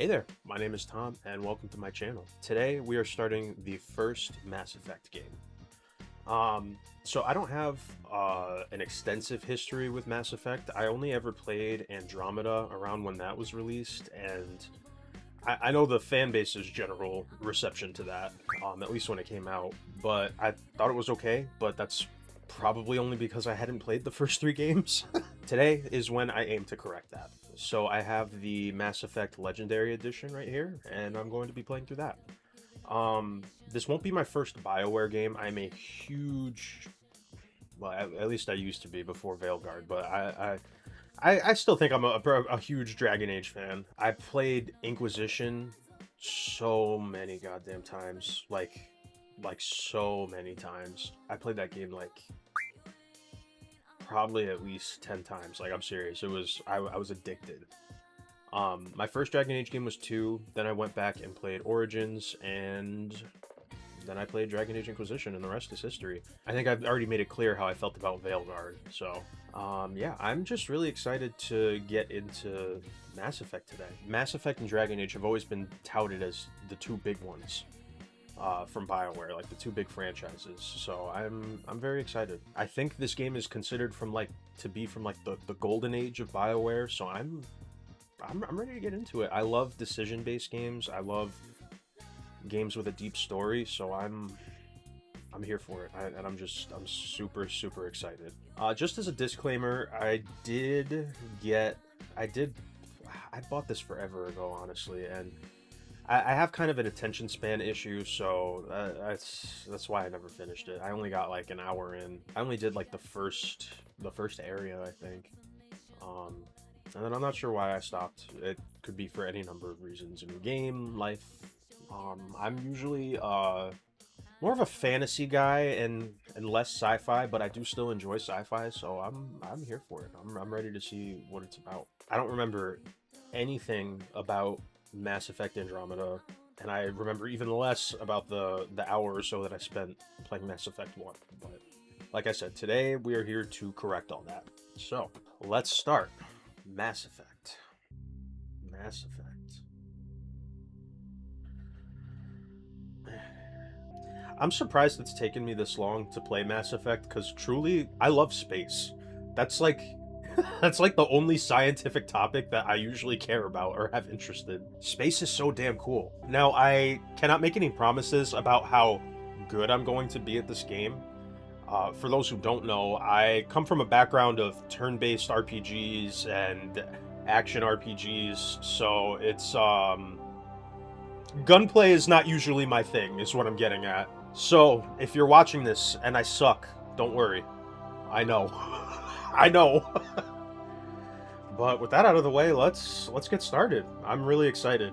Hey there, my name is Tom, and welcome to my channel. Today we are starting the first Mass Effect game. So I don't have an extensive history with Mass Effect. I only ever played Andromeda around when that was released, and I know the fan base's general reception to that, at least when it came out, but I thought it was okay, but that's probably only because I hadn't played the first three games. Today is when I aim to correct that. So I have the Mass Effect Legendary Edition right here, and I'm going to be playing through that. This won't be my first BioWare game. I'm a huge, well, at least I used to be before Veilguard, but I still think I'm a huge Dragon Age fan. I played Inquisition so many goddamn times, like so many times. I played that game like probably at least 10 times. Like, I'm serious. I was addicted. My first Dragon Age game was 2, then I went back and played Origins, and then I played Dragon Age Inquisition, and the rest is history. I think I've already made it clear how I felt about Veilguard, so yeah, I'm just really excited to get into Mass Effect today. Mass Effect and Dragon Age have always been touted as the two big ones from BioWare, like the two big franchises, so I'm very excited. I think this game is considered to be from the golden age of BioWare, so I'm ready to get into it. I love decision-based games. I love games with a deep story, so I'm here for it, and I'm super excited. Just as a disclaimer, I bought this forever ago, honestly, and I have kind of an attention span issue, so that's why I never finished it. I only got like an hour in. I only did like the first area, I think. And then I'm not sure why I stopped. It could be for any number of reasons in game, life. I'm usually more of a fantasy guy and less sci-fi, but I do still enjoy sci-fi, so I'm here for it. I'm ready to see what it's about. I don't remember anything about Mass Effect Andromeda, and I remember even less about the hour or so that I spent playing Mass Effect 1. But like I said, today we are here to correct all that. So let's start. Mass Effect. Mass Effect. I'm surprised it's taken me this long to play Mass Effect, because truly, I love space. That's like the only scientific topic that I usually care about or have interest in. Space is so damn cool. Now, I cannot make any promises about how good I'm going to be at this game. For those who don't know, I come from a background of turn-based RPGs and action RPGs, so it's, gunplay is not usually my thing, is what I'm getting at. So, if you're watching this and I suck, don't worry. I know. I know. But with that out of the way, let's get started. I'm really excited.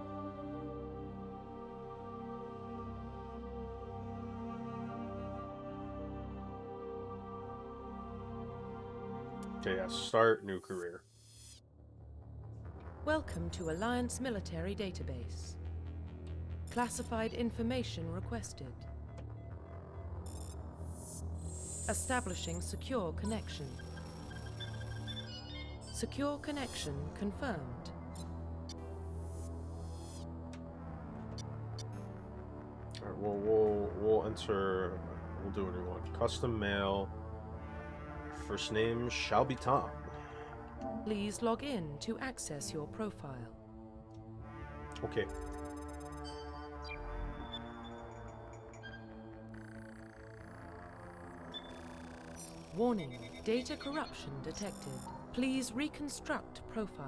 Okay, yeah, start new career. Welcome to Alliance Military Database. Classified information requested. Establishing secure connection. Secure connection confirmed. Alright, we'll enter. We'll do a new one. Custom mail. First name shall be Tom. Please log in to access your profile. Okay. Warning, data corruption detected. Please reconstruct profile.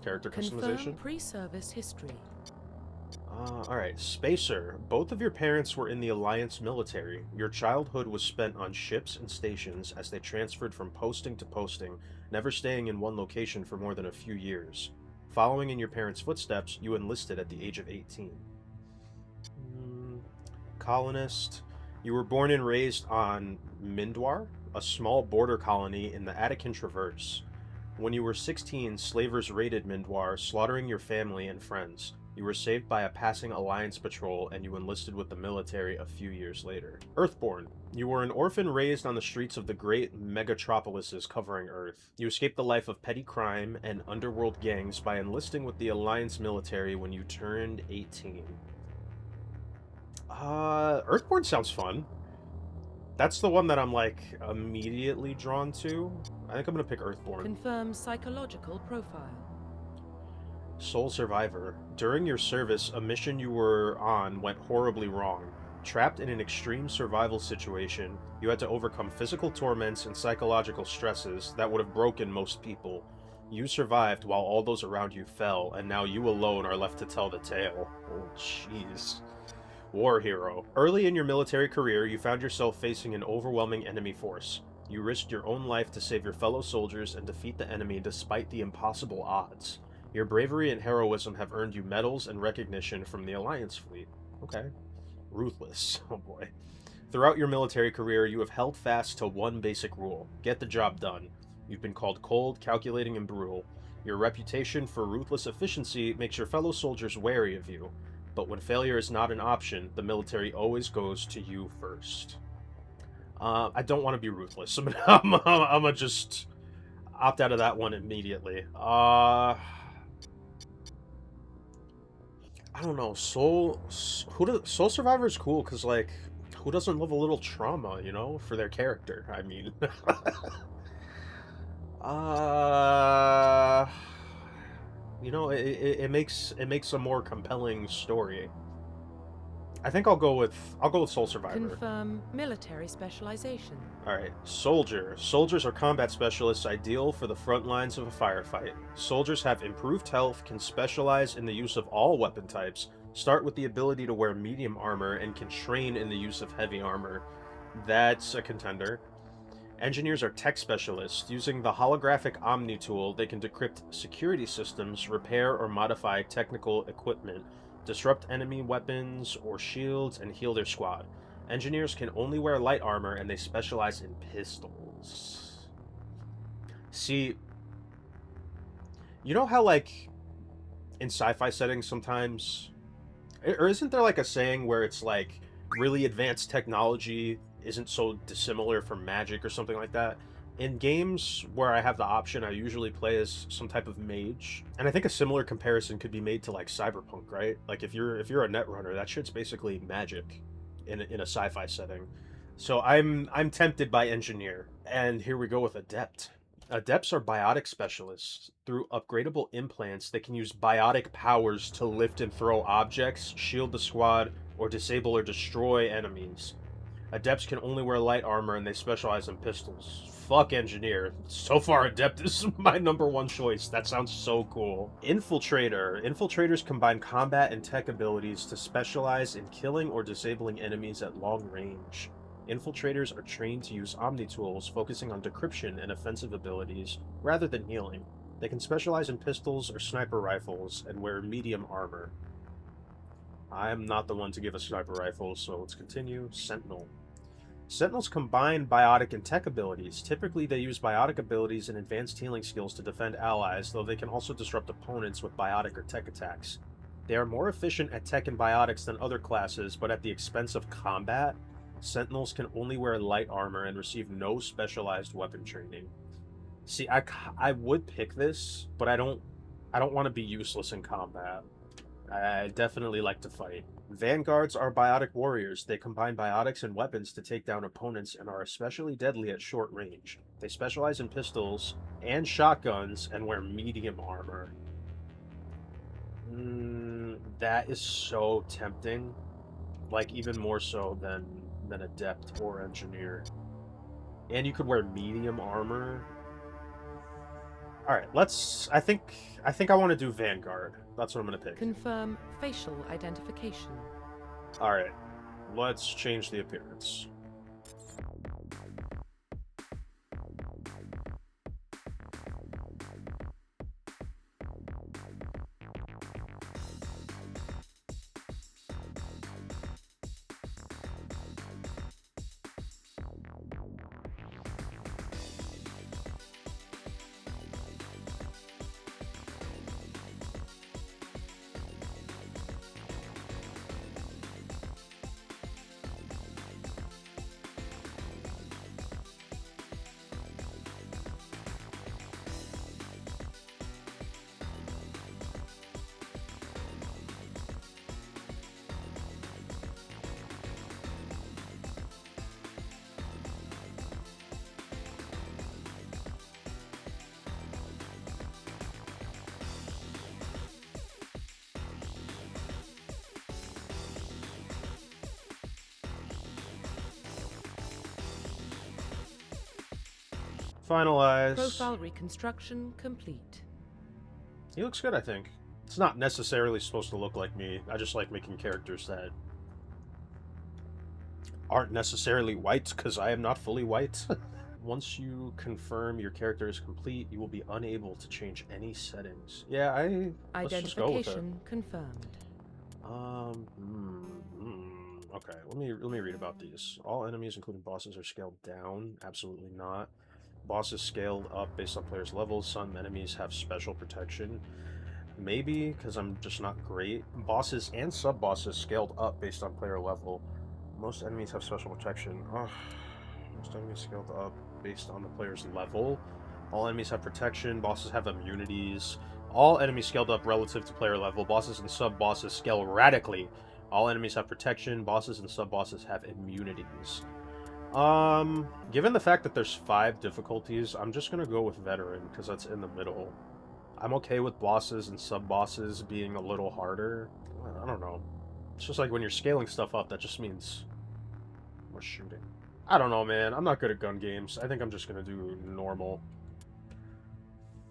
Character Confirm customization. pre-service history. Alright. Spacer. Both of your parents were in the Alliance military. Your childhood was spent on ships and stations as they transferred from posting to posting, never staying in one location for more than a few years. Following in your parents' footsteps, you enlisted at the age of 18. Colonist. You were born and raised on Mindwar, a small border colony in the Attican Traverse. When you were 16, slavers raided Mindwar, slaughtering your family and friends. You were saved by a passing Alliance patrol, and you enlisted with the military a few years later. Earthborn. You were an orphan raised on the streets of the great megatropolises covering Earth. You escaped the life of petty crime and underworld gangs by enlisting with the Alliance military when you turned 18. Earthborn sounds fun. That's the one that I'm, like, immediately drawn to. I think I'm gonna pick Earthborn. Confirm psychological profile. Sole survivor. During your service, a mission you were on went horribly wrong. Trapped in an extreme survival situation, you had to overcome physical torments and psychological stresses that would have broken most people. You survived while all those around you fell, and now you alone are left to tell the tale. Oh, jeez. War hero. Early in your military career, you found yourself facing an overwhelming enemy force. You risked your own life to save your fellow soldiers and defeat the enemy despite the impossible odds. Your bravery and heroism have earned you medals and recognition from the Alliance fleet. Okay. Ruthless. Oh boy. Throughout your military career, you have held fast to one basic rule. Get the job done. You've been called cold, calculating, and brutal. Your reputation for ruthless efficiency makes your fellow soldiers wary of you. But when failure is not an option, the military always goes to you first. I don't want to be ruthless. I'm gonna just opt out of that one immediately. I don't know. Soul Survivor is cool because, like, who doesn't love a little trauma, you know, for their character? I mean, you know, it makes a more compelling story. I think I'll go with Soul Survivor. Confirm military specialization. Alright, Soldier. Soldiers are combat specialists ideal for the front lines of a firefight. Soldiers have improved health, can specialize in the use of all weapon types, start with the ability to wear medium armor, and can train in the use of heavy armor. That's a contender. Engineers are tech specialists. Using the holographic Omni tool, they can decrypt security systems, repair or modify technical equipment, disrupt enemy weapons or shields, and heal their squad. Engineers can only wear light armor, and they specialize in pistols. See, you know how, like, in sci-fi settings sometimes... Or isn't there, like, a saying where it's, like, really advanced technology isn't so dissimilar from magic or something like that? In games where I have the option, I usually play as some type of mage, and I think a similar comparison could be made to, like, Cyberpunk, right? Like, if you're a netrunner, that shit's basically magic in a sci-fi setting. So I'm tempted by engineer, and here we go with adept. Adepts are biotic specialists. Through upgradable implants, they can use biotic powers to lift and throw objects, shield the squad, or disable or destroy enemies. Adepts can only wear light armor, and they specialize in pistols. Fuck engineer. So far, Adept is my #1 choice. That sounds so cool. Infiltrator. Infiltrators combine combat and tech abilities to specialize in killing or disabling enemies at long range. Infiltrators are trained to use Omni tools, focusing on decryption and offensive abilities, rather than healing. They can specialize in pistols or sniper rifles, and wear medium armor. I'm not the one to give a sniper rifle, so let's continue. Sentinel. Sentinels combine biotic and tech abilities. Typically, they use biotic abilities and advanced healing skills to defend allies, though they can also disrupt opponents with biotic or tech attacks. They are more efficient at tech and biotics than other classes, but at the expense of combat. Sentinels can only wear light armor and receive no specialized weapon training. See, I would pick this, but I don't want to be useless in combat. I definitely like to fight. Vanguards are biotic warriors. They combine biotics and weapons to take down opponents and are especially deadly at short range. They specialize in pistols and shotguns and wear medium armor. That is so tempting. Like, even more so than Adept or Engineer. And you could wear medium armor. Alright, I think I want to do Vanguard. That's what I'm going to pick. Confirm facial identification. Alright, let's change the appearance. Finalize. Profile reconstruction complete. He looks good, I think. It's not necessarily supposed to look like me. I just like making characters that aren't necessarily white, because I am not fully white. Once you confirm your character is complete, you will be unable to change any settings. Yeah, let's just go with it. Identification confirmed. Okay, let me read about these. All enemies, including bosses, are scaled down. Absolutely not. Bosses scaled up based on players' levels. Some enemies have special protection. Maybe, because I'm just not great. Bosses and sub-bosses scaled up based on player level. Most enemies have special protection. Most enemies scaled up based on the player's level. All enemies have protection. Bosses have immunities. All enemies scaled up relative to player level. Bosses and sub-bosses scale radically. All enemies have protection. Bosses and sub-bosses have immunities. Given the fact that there's 5 difficulties, I'm just gonna go with veteran, because that's in the middle. I'm okay with bosses and sub-bosses being a little harder. I don't know. It's just like when you're scaling stuff up, that just means more shooting. I don't know, man. I'm not good at gun games. I think I'm just gonna do normal.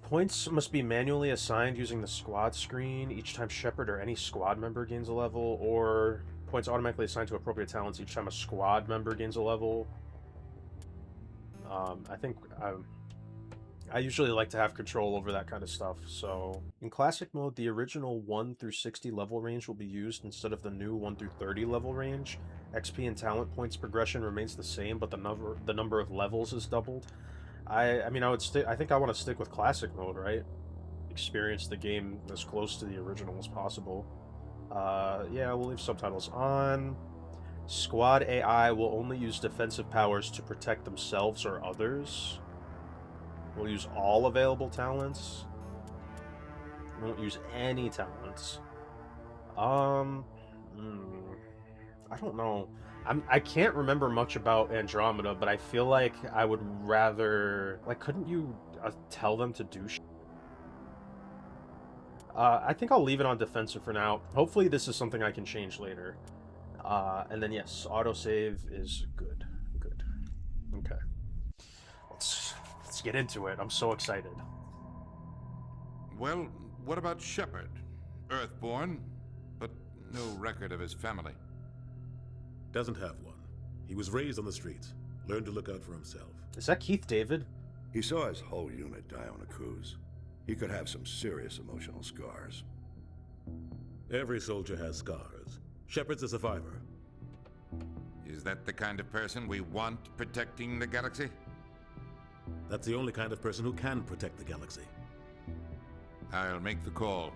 Points must be manually assigned using the squad screen each time Shepard or any squad member gains a level, or points automatically assigned to appropriate talents each time a squad member gains a level. I think I usually like to have control over that kind of stuff. So in classic mode, the original 1 through 60 level range will be used instead of the new 1 through 30 level range. XP and talent points progression remains the same, but the number of levels is doubled. I think I want to stick with classic mode, right? Experience the game as close to the original as possible. Yeah, we'll leave subtitles on. Squad AI will only use defensive powers to protect themselves or others. We'll use all available talents. We won't use any talents. I don't know. I can't remember much about Andromeda, but I feel like I would rather... Like, couldn't you tell them to do shit? I think I'll leave it on defensive for now. Hopefully this is something I can change later. And then yes, autosave is good. Good. Okay. Let's get into it. I'm so excited. Well, what about Shepard? Earthborn, but no record of his family. Doesn't have one. He was raised on the streets. Learned to look out for himself. Is that Keith David? He saw his whole unit die on a cruise. He could have some serious emotional scars. Every soldier has scars. Shepard's a survivor. Is that the kind of person we want protecting the galaxy? That's the only kind of person who can protect the galaxy. I'll make the call.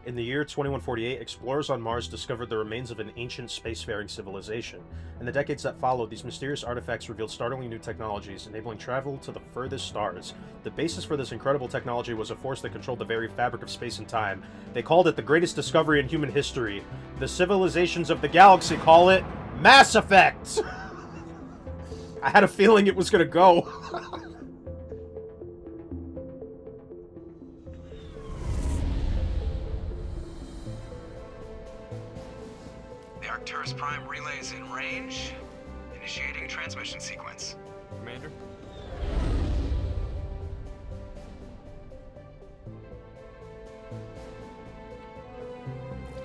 In the year 2148, explorers on Mars discovered the remains of an ancient spacefaring civilization. In the decades that followed, these mysterious artifacts revealed startlingly new technologies, enabling travel to the furthest stars. The basis for this incredible technology was a force that controlled the very fabric of space and time. They called it the greatest discovery in human history. The civilizations of the galaxy call it Mass Effect! I had a feeling it was gonna go. Arcturus Prime relays in range. Initiating transmission sequence. Commander?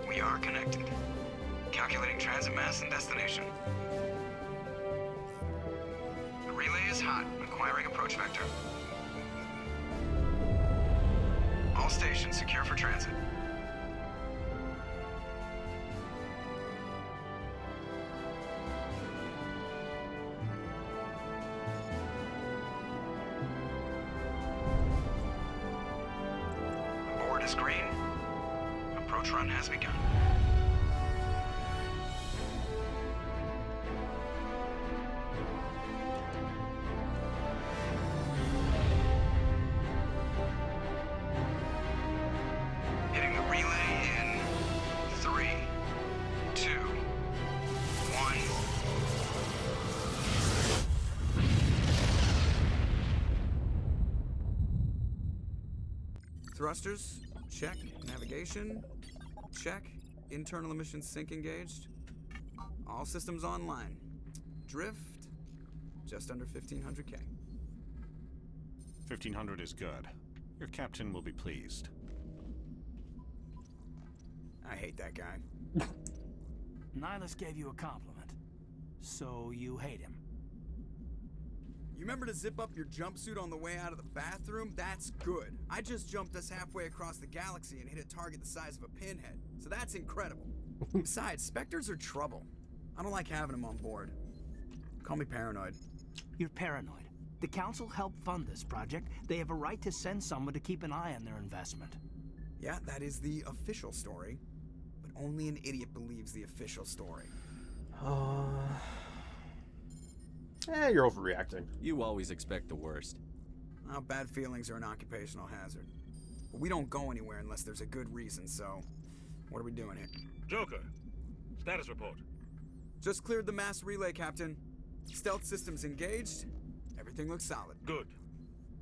We are connected. Calculating transit mass and destination. The relay is hot. Acquiring approach vector. All stations secure for transit. Is green. Approach run has begun. Hitting the relay in 3, 2, 1. Thrusters, check. Navigation, check. Internal emissions sync engaged. All systems online. Drift, just under 1,500K. 1,500 is good. Your captain will be pleased. I hate that guy. Nihilus gave you a compliment, so you hate him. You remember to zip up your jumpsuit on the way out of the bathroom? That's good. I just jumped us halfway across the galaxy and hit a target the size of a pinhead, so that's incredible. Besides, Spectres are trouble. I don't like having them on board. Call me paranoid. You're paranoid. The Council helped fund this project. They have a right to send someone to keep an eye on their investment. Yeah, that is the official story. But only an idiot believes the official story. You're overreacting. You always expect the worst. Well, bad feelings are an occupational hazard. But we don't go anywhere unless there's a good reason, so... What are we doing here? Joker, status report. Just cleared the mass relay, Captain. Stealth systems engaged. Everything looks solid. Good.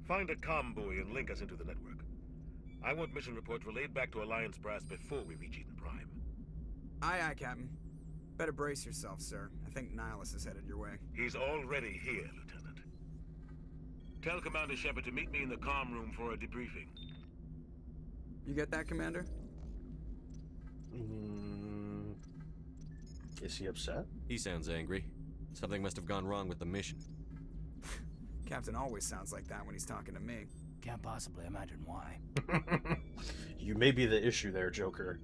Find a comm buoy and link us into the network. I want mission reports relayed back to Alliance brass before we reach Eden Prime. Aye, aye, Captain. Better brace yourself, sir. I think Nihilus is headed your way. He's already here, Lieutenant. Tell Commander Shepard to meet me in the comm room for a debriefing. You get that, Commander? Is he upset? He sounds angry. Something must have gone wrong with the mission. Captain always sounds like that when he's talking to me. Can't possibly imagine why. You may be the issue there, Joker.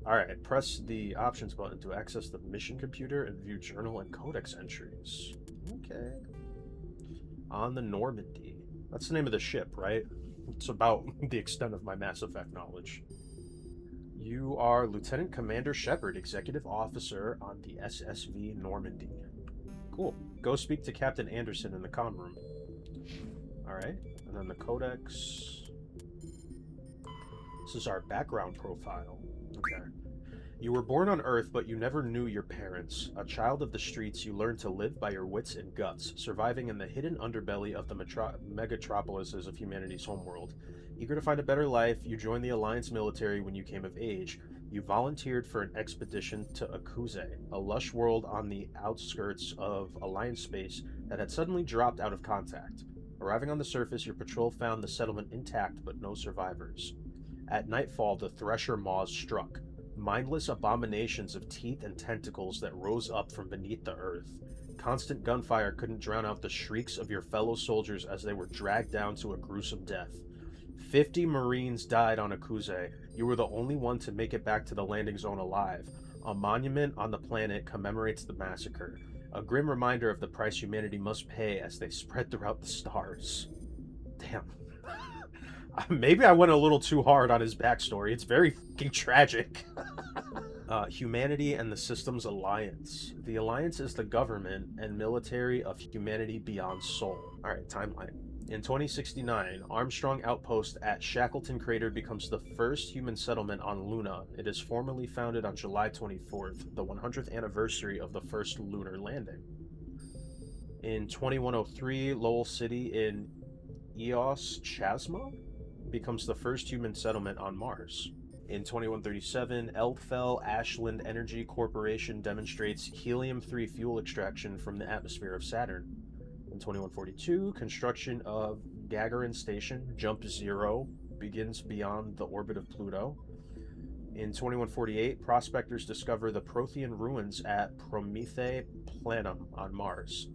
Alright, press the options button to access the mission computer and view journal and codex entries. Okay. On the Normandy. That's the name of the ship, right? It's about the extent of my Mass Effect knowledge. You are Lieutenant Commander Shepard, Executive Officer on the SSV Normandy. Cool. Go speak to Captain Anderson in the comm room. Alright, and then the Codex. This is our background profile. Okay. You were born on Earth, but you never knew your parents. A child of the streets, you learned to live by your wits and guts, surviving in the hidden underbelly of the megatropolises of humanity's homeworld. Eager to find a better life, you joined the Alliance military when you came of age. You volunteered for an expedition to Akuze, a lush world on the outskirts of Alliance space that had suddenly dropped out of contact. Arriving on the surface, your patrol found the settlement intact but no survivors. At nightfall, the Thresher Maws struck, mindless abominations of teeth and tentacles that rose up from beneath the earth. Constant gunfire couldn't drown out the shrieks of your fellow soldiers as they were dragged down to a gruesome death. 50 Marines died on Akuze. You were the only one to make it back to the landing zone alive. A monument on the planet commemorates the massacre, a grim reminder of the price humanity must pay as they spread throughout the stars. Damn. Maybe I went a little too hard on his backstory. It's very fucking tragic. Humanity and the Systems Alliance. The Alliance is the government and military of humanity beyond Sol. Alright, timeline. In 2069, Armstrong Outpost at Shackleton Crater becomes the first human settlement on Luna. It is formally founded on July 24th, the 100th anniversary of the first lunar landing. In 2103, Lowell City in Eos Chasma becomes the first human settlement on Mars. In 2137, Eldfell Ashland Energy Corporation demonstrates helium-3 fuel extraction from the atmosphere of Saturn. In 2142, construction of Gagarin Station, Jump Zero, begins beyond the orbit of Pluto. In 2148, prospectors discover the Prothean ruins at Promethae Planum on Mars.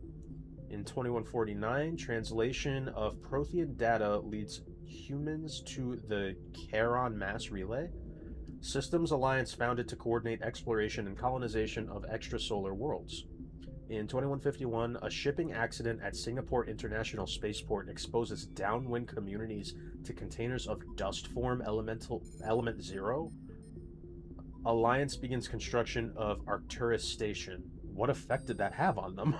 In 2149, translation of Prothean data leads humans to the Charon mass relay. Systems Alliance founded to coordinate exploration and colonization of extrasolar worlds. In 2151, a shipping accident at Singapore International Spaceport exposes downwind communities to containers of dust form element 0. Alliance begins construction of Arcturus Station. What effect did that have on them?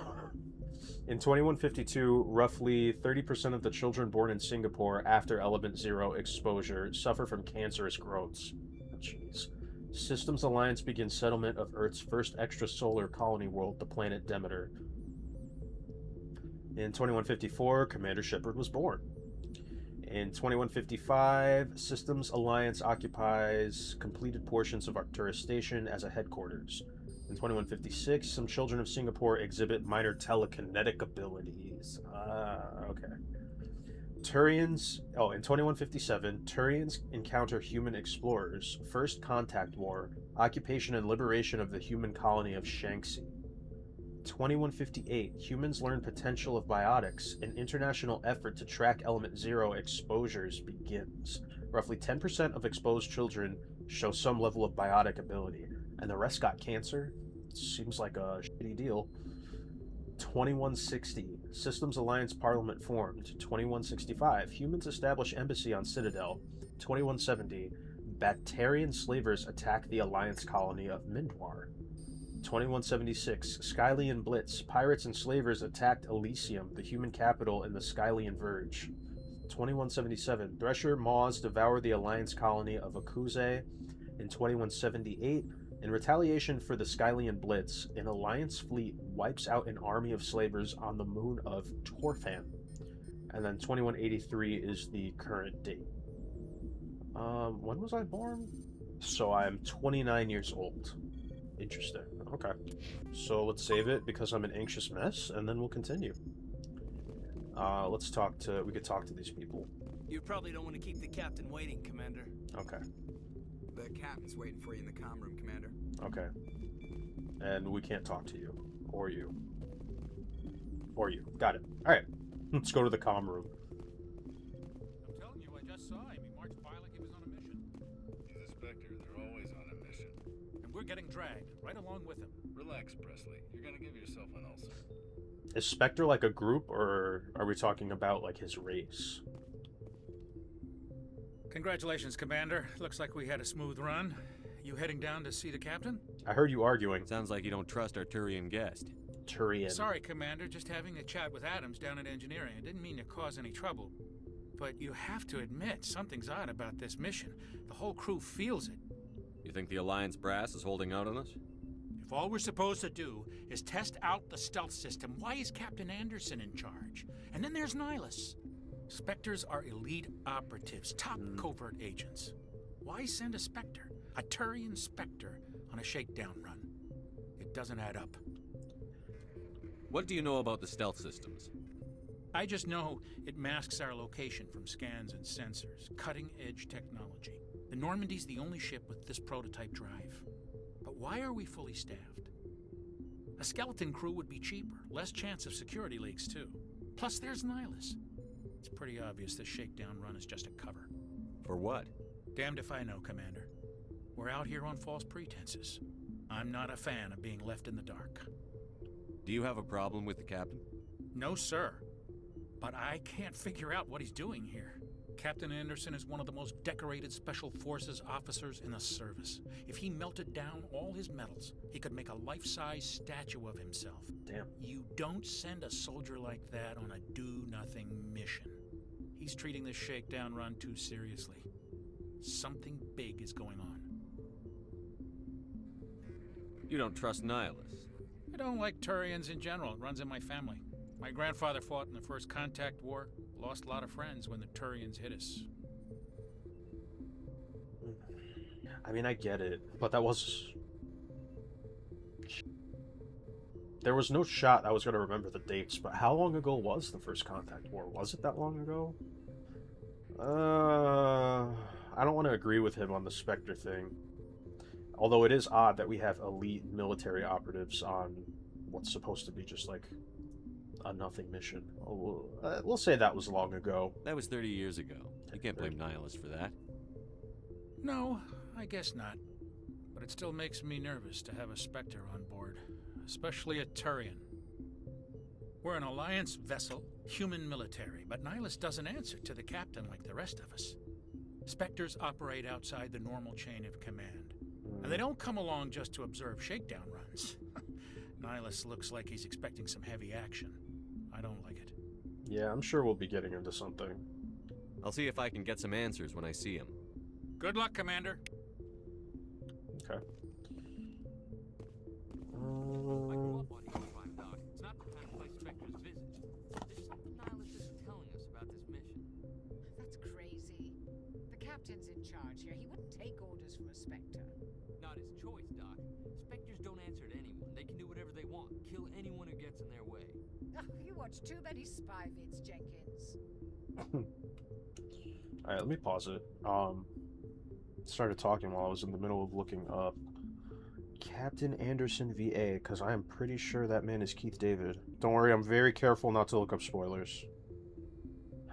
In 2152, roughly 30% of the children born in Singapore after element 0 exposure suffer from cancerous growths. Jeez. Systems Alliance begins settlement of Earth's first extrasolar colony world, the planet Demeter. In 2154, Commander Shepard was born. In 2155, Systems Alliance occupies completed portions of Arcturus Station as a headquarters. In 2156, some children of Singapore exhibit minor telekinetic abilities. Okay. Turians. Oh, in 2157, Turians encounter human explorers. First Contact War. Occupation and liberation of the human colony of Shanxi. 2158, humans learn potential of biotics. An international effort to track Element Zero exposures begins. Roughly 10% of exposed children show some level of biotic ability, and the rest got cancer. Seems like a shitty deal. 2160, Systems Alliance Parliament formed. 2165, humans establish embassy on Citadel. 2170, Bacterian slavers attack the Alliance colony of Mindwar. 2176, Skylian Blitz, pirates and slavers attacked Elysium, the human capital in the Skylian Verge. 2177, Thresher Maws devour the Alliance colony of Akuze. In 2178, in retaliation for the Skylian Blitz, an Alliance fleet wipes out an army of slavers on the moon of Torfan. And then 2183 is the current date. When was I born? So I'm 29 years old. Interesting. Okay. So let's save it because I'm an anxious mess, and then we'll continue. We could talk to these people. You probably don't want to keep the captain waiting, Commander. Okay. The captain's waiting for you in the comm room, Commander. Okay. And we can't talk to you. Or you. Or you. Got it. Alright. Let's go to the comm room. I'm telling you, I just saw him. He marched by like he was on a mission. He's a Spectre. They're always on a mission. And we're getting dragged, right along with him. Relax, Presley. You're gonna give yourself an ulcer. Is Spectre like a group, or are we talking about like his race? Congratulations, Commander. Looks like we had a smooth run. You heading down to see the captain? I heard you arguing. Sounds like you don't trust our Turian guest. Turian. Sorry, Commander. Just having a chat with Adams down at engineering. I didn't mean to cause any trouble. But you have to admit, something's odd about this mission. The whole crew feels it. You think the Alliance brass is holding out on us? If all we're supposed to do is test out the stealth system, why is Captain Anderson in charge? And then there's Nihilus. Spectres are elite operatives, top covert agents. Why send a Spectre, a Turian Spectre, on a shakedown run? It doesn't add up. What do you know about the stealth systems? I just know it masks our location from scans and sensors. Cutting-edge technology. The Normandy's the only ship with this prototype drive. But why are we fully staffed? A skeleton crew would be cheaper, less chance of security leaks too. Plus there's Nihilus. It's pretty obvious this shakedown run is just a cover. For what? Damned if I know, Commander. We're out here on false pretenses. I'm not a fan of being left in the dark. Do you have a problem with the captain? No, sir. But I can't figure out what he's doing here. Captain Anderson is one of the most decorated Special Forces officers in the service. If he melted down all his medals, he could make a life-size statue of himself. Damn. You don't send a soldier like that on a do-nothing mission. He's treating this shakedown run too seriously. Something big is going on. You don't trust Nihilus? I don't like Turians in general. It runs in my family. My grandfather fought in the First Contact War. Lost a lot of friends when the Turians hit us. I mean, I get it, but that was... There was no shot I was going to remember the dates, but how long ago was the First Contact War? Was it that long ago? I don't want to agree with him on the Spectre thing. Although it is odd that we have elite military operatives on what's supposed to be just like a nothing mission. We'll say that was long ago. That was 30 years ago. You can't blame Nihilus for that. No, I guess not. But it still makes me nervous to have a Spectre on board. Especially a Turian. We're an Alliance vessel, human military, but Nihilus doesn't answer to the captain like the rest of us. Spectres operate outside the normal chain of command. And they don't come along just to observe shakedown runs. Nihilus looks like he's expecting some heavy action. I don't like it. Yeah, I'm sure we'll be getting into something. I'll see if I can get some answers when I see him. Good luck, Commander. Okay. I grew up on Eastprime, Doc. It's not the kind of place Spectres visit. There's something Nihilus isn't telling us about this mission. That's crazy. The captain's in charge here. He wouldn't take orders from a Spectre. Not his choice, Doc. Spectres don't answer to anyone. They can do whatever they want, kill anyone who gets in their way. Oh, you watch too many spy vids, Jenkins. Alright, let me pause it. Started talking while I was in the middle of looking up Captain Anderson VA, because I am pretty sure that man is Keith David. Don't worry, I'm very careful not to look up spoilers.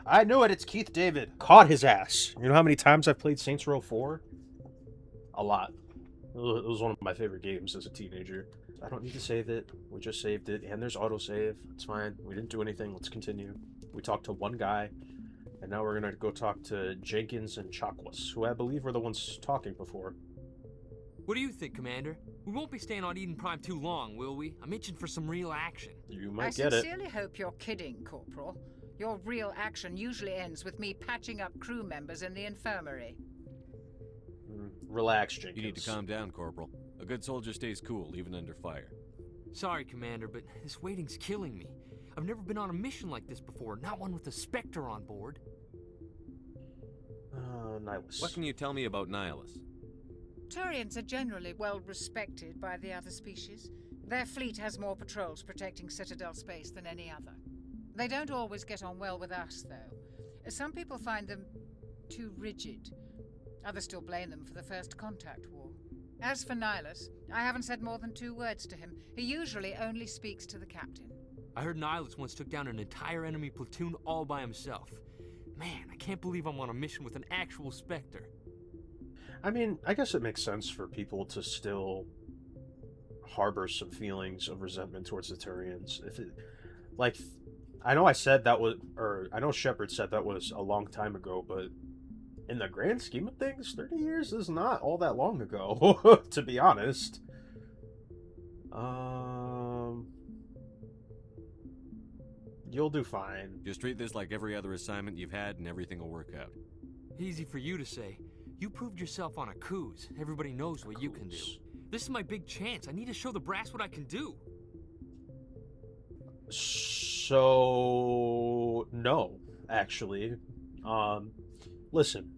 I knew it, it's Keith David. Caught his ass. You know how many times I've played Saints Row 4? A lot. It was one of my favorite games as a teenager. I don't need to save it. We just saved it, and there's autosave. It's fine. We didn't do anything. Let's continue. We talked to one guy, and now we're going to go talk to Jenkins and Chakwas, who I believe were the ones talking before. What do you think, Commander? We won't be staying on Eden Prime too long, will we? I'm itching for some real action. You might get it. I sincerely hope you're kidding, Corporal. Your real action usually ends with me patching up crew members in the infirmary. Relax, Jenkins. You need to calm down, Corporal. A good soldier stays cool, even under fire. Sorry, Commander, but this waiting's killing me. I've never been on a mission like this before, not one with a Spectre on board. Nihilus. What can you tell me about Nihilus? Turians are generally well respected by the other species. Their fleet has more patrols protecting Citadel space than any other. They don't always get on well with us, though. Some people find them too rigid. Others still blame them for the First Contact War. As for Nihilus, I haven't said more than 2 words to him. He usually only speaks to the captain. I heard Nihilus once took down an entire enemy platoon all by himself. Man, I can't believe I'm on a mission with an actual Spectre. I mean, I guess it makes sense for people to still harbor some feelings of resentment towards the Turians. If it, like, I know I said that was, or I know Shepard said that was a long time ago, but in the grand scheme of things, 30 years is not all that long ago, to be honest. You'll do fine. Just treat this like every other assignment you've had and everything will work out. Easy for you to say. You proved yourself on a cruise. Everybody knows what you can do. This is my big chance. I need to show the brass what I can do. So, no, actually. Listen,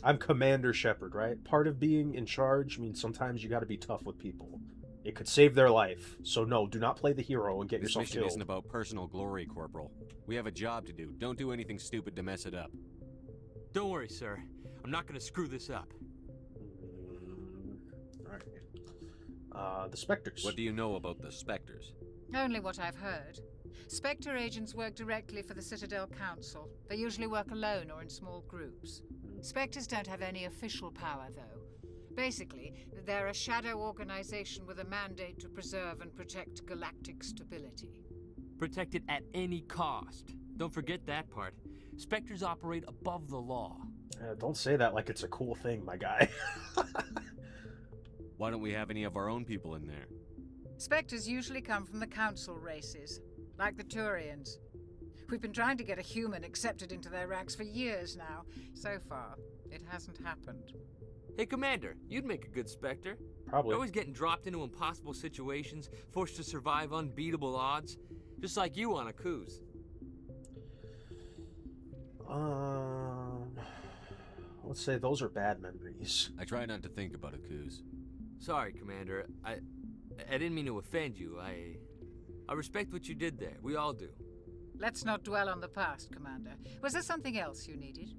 I'm Commander Shepard, right? Part of being in charge means sometimes you gotta be tough with people. It could save their life. So no, do not play the hero and get yourself killed. This mission isn't about personal glory, Corporal. We have a job to do. Don't do anything stupid to mess it up. Don't worry, sir. I'm not gonna screw this up. Alright. The Spectres. What do you know about the Spectres? Only what I've heard. Spectre agents work directly for the Citadel Council. They usually work alone or in small groups. Spectres don't have any official power, though. Basically, they're a shadow organization with a mandate to preserve and protect galactic stability. Protect it at any cost. Don't forget that part. Spectres operate above the law. Don't say that like it's a cool thing, my guy. Why don't we have any of our own people in there? Spectres usually come from the Council races, like the Turians. We've been trying to get a human accepted into their ranks for years now. So far, it hasn't happened. Hey, Commander, you'd make a good Spectre. Probably. You're always getting dropped into impossible situations, forced to survive unbeatable odds. Just like you on a cruise. Let's say those are bad memories. I try not to think about a cruise. Sorry, Commander. I didn't mean to offend you. I respect what you did there. We all do. Let's not dwell on the past, Commander. Was there something else you needed?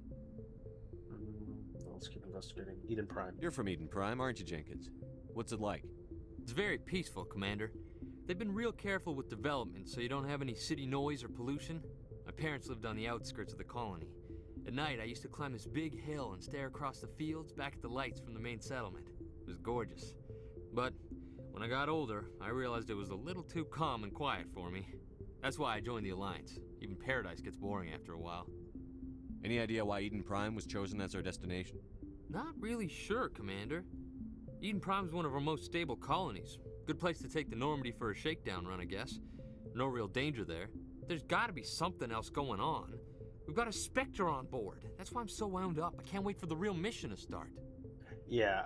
Let's keep investigating. Eden Prime. You're from Eden Prime, aren't you, Jenkins? What's it like? It's very peaceful, Commander. They've been real careful with development, so you don't have any city noise or pollution. My parents lived on the outskirts of the colony. At night, I used to climb this big hill and stare across the fields back at the lights from the main settlement. It was gorgeous. But when I got older, I realized it was a little too calm and quiet for me. That's why I joined the Alliance. Even Paradise gets boring after a while. Any idea why Eden Prime was chosen as our destination? Not really sure, Commander. Eden Prime's one of our most stable colonies. Good place to take the Normandy for a shakedown run, I guess. No real danger there. There's gotta be something else going on. We've got a Spectre on board. That's why I'm so wound up. I can't wait for the real mission to start. Yeah,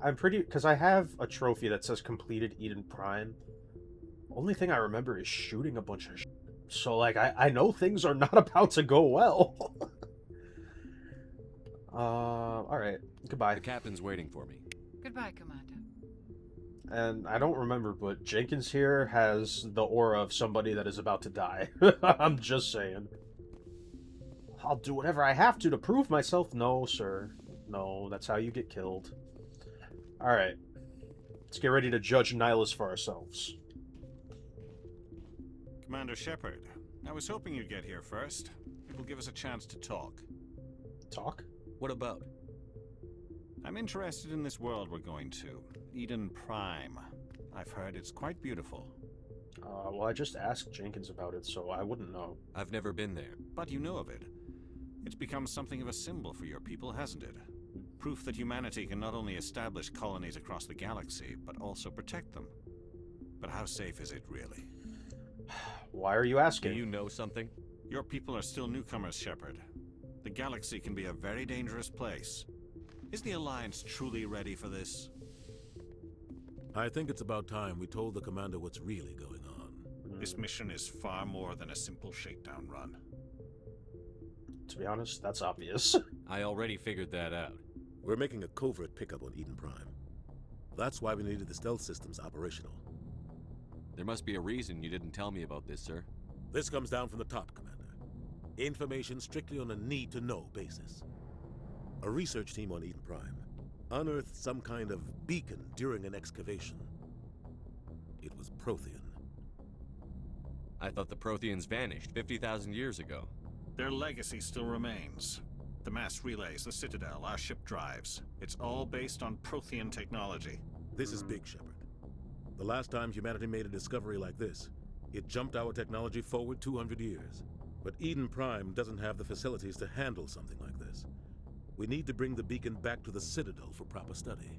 I'm pretty... Because I have a trophy that says completed Eden Prime. Only thing I remember is shooting a bunch of So, like, I know things are not about to go well. Alright. Goodbye. The captain's waiting for me. Goodbye, Commander. And I don't remember, but Jenkins here has the aura of somebody that is about to die. I'm just saying. I'll do whatever I have to prove myself. No, sir. No, that's how you get killed. Alright. Let's get ready to judge Nihilus for ourselves. Commander Shepard, I was hoping you'd get here first. It will give us a chance to talk. Talk? What about? I'm interested in this world we're going to. Eden Prime. I've heard it's quite beautiful. Well, I just asked Jenkins about it, so I wouldn't know. I've never been there. But you know of it. It's become something of a symbol for your people, hasn't it? Proof that humanity can not only establish colonies across the galaxy, but also protect them. But how safe is it, really? Why are you asking? Do you know something? Your people are still newcomers, Shepard. The galaxy can be a very dangerous place. Is the Alliance truly ready for this? I think it's about time we told the commander what's really going on. This mission is far more than a simple shakedown run. To be honest, that's obvious. I already figured that out. We're making a covert pickup on Eden Prime. That's why we needed the stealth systems operational. There must be a reason you didn't tell me about this, sir. This comes down from the top, Commander. Information strictly on a need-to-know basis. A research team on Eden Prime unearthed some kind of beacon during an excavation. It was Prothean. I thought the Protheans vanished 50,000 years ago. Their legacy still remains. The mass relays, the Citadel, our ship drives. It's all based on Prothean technology. This is big, Shepard. The last time humanity made a discovery like this, it jumped our technology forward 200 years. But Eden Prime doesn't have the facilities to handle something like this. We need to bring the beacon back to the Citadel for proper study.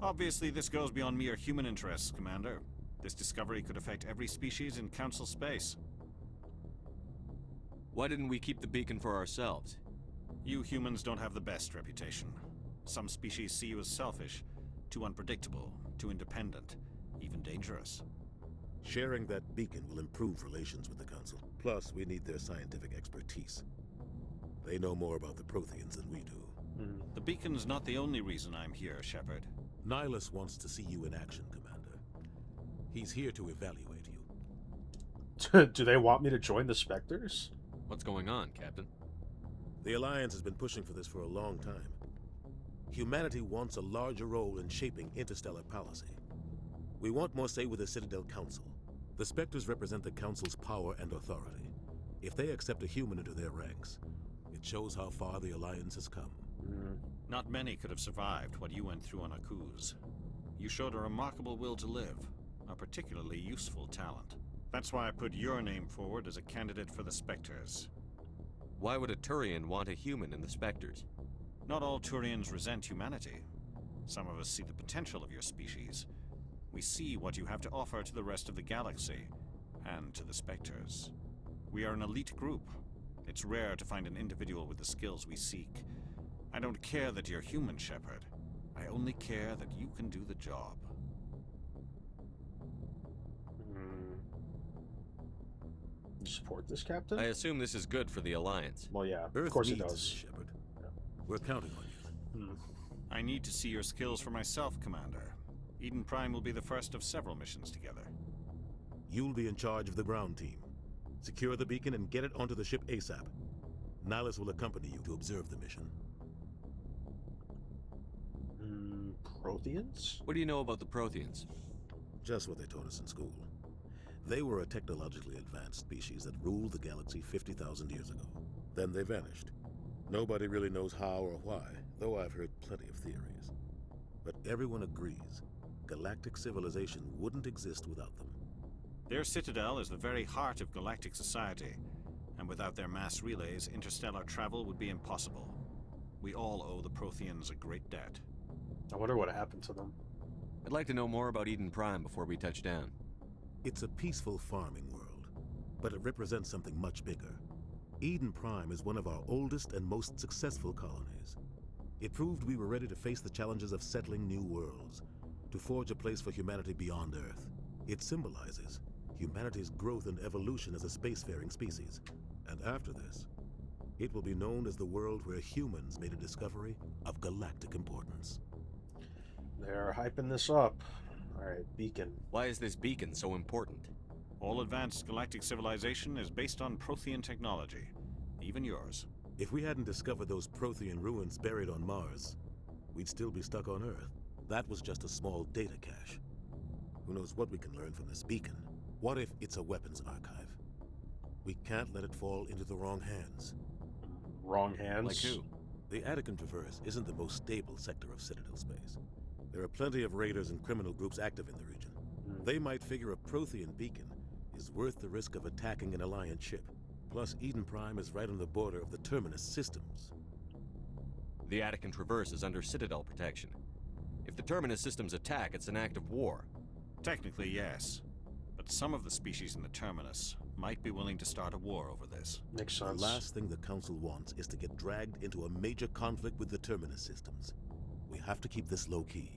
Obviously, this goes beyond mere human interests, Commander. This discovery could affect every species in Council space. Why didn't we keep the beacon for ourselves? You humans don't have the best reputation. Some species see you as selfish, too unpredictable, too independent, even dangerous. Sharing that beacon will improve relations with the Council. Plus, we need their scientific expertise. They know more about the Protheans than we do. The beacon's not the only reason I'm here, Shepard. Nihilus wants to see you in action, Commander. He's here to evaluate you. Do they want me to join the Spectres? What's going on, Captain? The Alliance has been pushing for this for a long time. Humanity wants a larger role in shaping interstellar policy. We want more say with the Citadel Council. The Spectres represent the Council's power and authority. If they accept a human into their ranks, it shows how far the Alliance has come. Not many could have survived what you went through on Akuz. You showed a remarkable will to live, a particularly useful talent. That's why I put your name forward as a candidate for the Spectres. Why would a Turian want a human in the Spectres? Not all Turians resent humanity. Some of us see the potential of your species. We see what you have to offer to the rest of the galaxy, and to the Spectres. We are an elite group. It's rare to find an individual with the skills we seek. I don't care that you're human, Shepard. I only care that you can do the job. You support this, Captain? I assume this is good for the Alliance. Well, yeah, Earth of course it needs does. Shepard. We're counting on you. I need to see your skills for myself, Commander. Eden Prime will be the first of several missions together. You'll be in charge of the ground team. Secure the beacon and get it onto the ship ASAP. Nihilus will accompany you to observe the mission. Protheans? What do you know about the Protheans? Just what they taught us in school. They were a technologically advanced species that ruled the galaxy 50,000 years ago. Then they vanished. Nobody really knows how or why, though I've heard plenty of theories. But everyone agrees, galactic civilization wouldn't exist without them. Their Citadel is the very heart of galactic society, and without their mass relays, interstellar travel would be impossible. We all owe the Protheans a great debt. I wonder what happened to them. I'd like to know more about Eden Prime before we touch down. It's a peaceful farming world, but it represents something much bigger. Eden Prime is one of our oldest and most successful colonies. It proved we were ready to face the challenges of settling new worlds, to forge a place for humanity beyond Earth. It symbolizes humanity's growth and evolution as a spacefaring species. And after this, It will be known as the world where humans made a discovery of galactic importance. They're hyping this up. Alright, beacon. Why is this beacon so important? All advanced galactic civilization is based on Prothean technology. Even yours. If we hadn't discovered those Prothean ruins buried on Mars, we'd still be stuck on Earth. That was just a small data cache. Who knows what we can learn from this beacon? What if it's a weapons archive? We can't let it fall into the wrong hands. Wrong hands? Like who? The Attican Traverse isn't the most stable sector of Citadel space. There are plenty of raiders and criminal groups active in the region. They might figure a Prothean beacon is worth the risk of attacking an Alliance ship. Plus, Eden Prime is right on the border of the Terminus systems. The Attican Traverse is under Citadel protection. If the Terminus systems attack, it's an act of war. Technically, yes. But some of the species in the Terminus might be willing to start a war over this. Makes sense. The last thing the Council wants is to get dragged into a major conflict with the Terminus systems. We have to keep this low-key.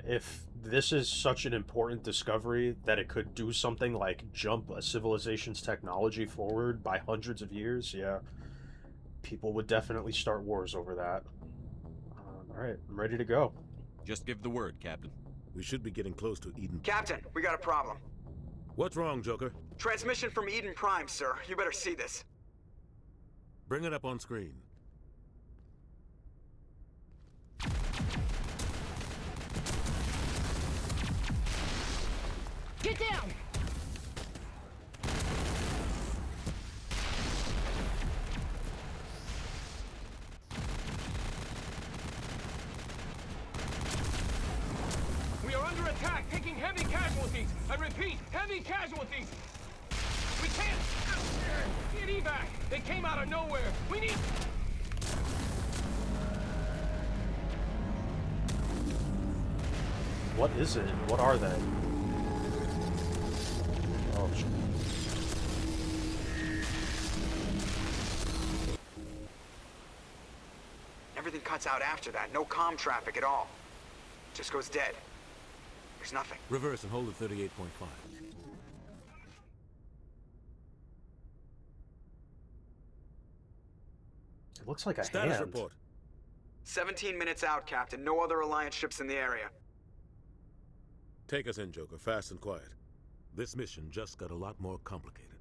If this is such an important discovery that it could do something like jump a civilization's technology forward by hundreds of years, yeah, people would definitely start wars over that. Alright, I'm ready to go. Just give the word, Captain. We should be getting close to Eden. Captain, we got a problem. What's wrong, Joker? Transmission from Eden Prime, sir. You better see this. Bring it up on screen. Get down! We are under attack, taking heavy casualties. I repeat, heavy casualties. We can't get evac. They came out of nowhere. We need... What is it? What are they? Oh, shit. Everything cuts out after that. No comm traffic at all. Just goes dead. There's nothing. Reverse and hold at 38.5. It looks like a Status hand. report. 17 minutes out, Captain. No other Alliance ships in the area. Take us in, Joker, fast and quiet. This mission just got a lot more complicated.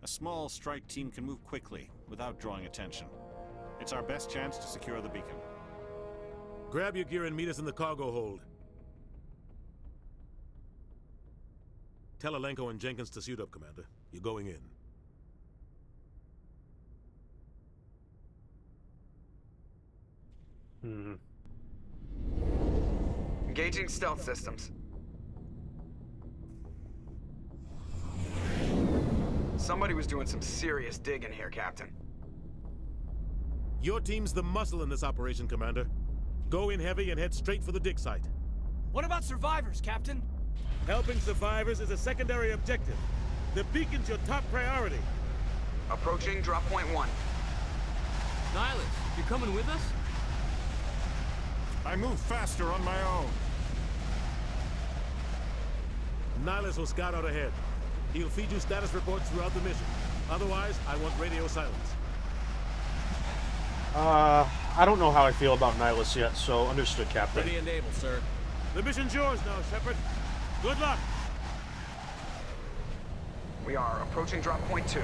A small strike team can move quickly, without drawing attention. It's our best chance to secure the beacon. Grab your gear and meet us in the cargo hold. Tell Alenko and Jenkins to suit up, Commander. You're going in. Engaging stealth systems. Somebody was doing some serious digging here, Captain. Your team's the muscle in this operation, Commander. Go in heavy and head straight for the dig site. What about survivors, Captain? Helping survivors is a secondary objective. The beacon's your top priority. Approaching drop point 1. Nihilus, you coming with us? I move faster on my own. Nihilus will scout out ahead. He'll feed you status reports throughout the mission. Otherwise, I want radio silence. I don't know how I feel about Nihilus yet, so understood, Captain. Ready and able, sir. The mission's yours now, Shepard. Good luck. We are approaching drop point 2.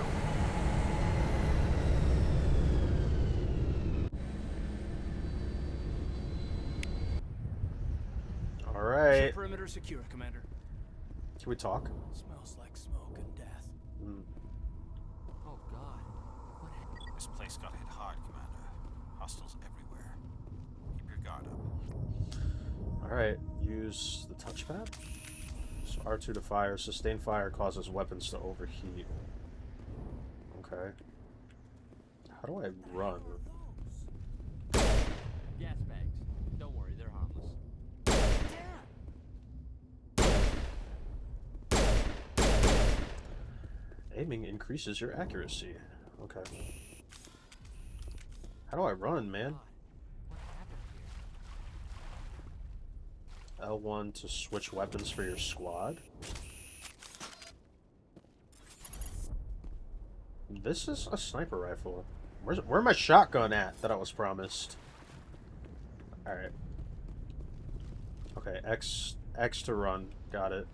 All right. Ship perimeter secure, Commander. Can we talk? Smells like smoke and death. Oh, God. What happened? This place got hit hard, Commander. Hostiles everywhere. Keep your guard up. All right. Use the touchpad. So R2 to fire. Sustained fire causes weapons to overheat. Okay. How do I run? Gas bags. Don't worry, they're harmless. Aiming increases your accuracy. Okay. How do I run, man? L1 to switch weapons for your squad. This is a sniper rifle. Where's my shotgun at that I was promised? Alright. Okay, X to run. Got it.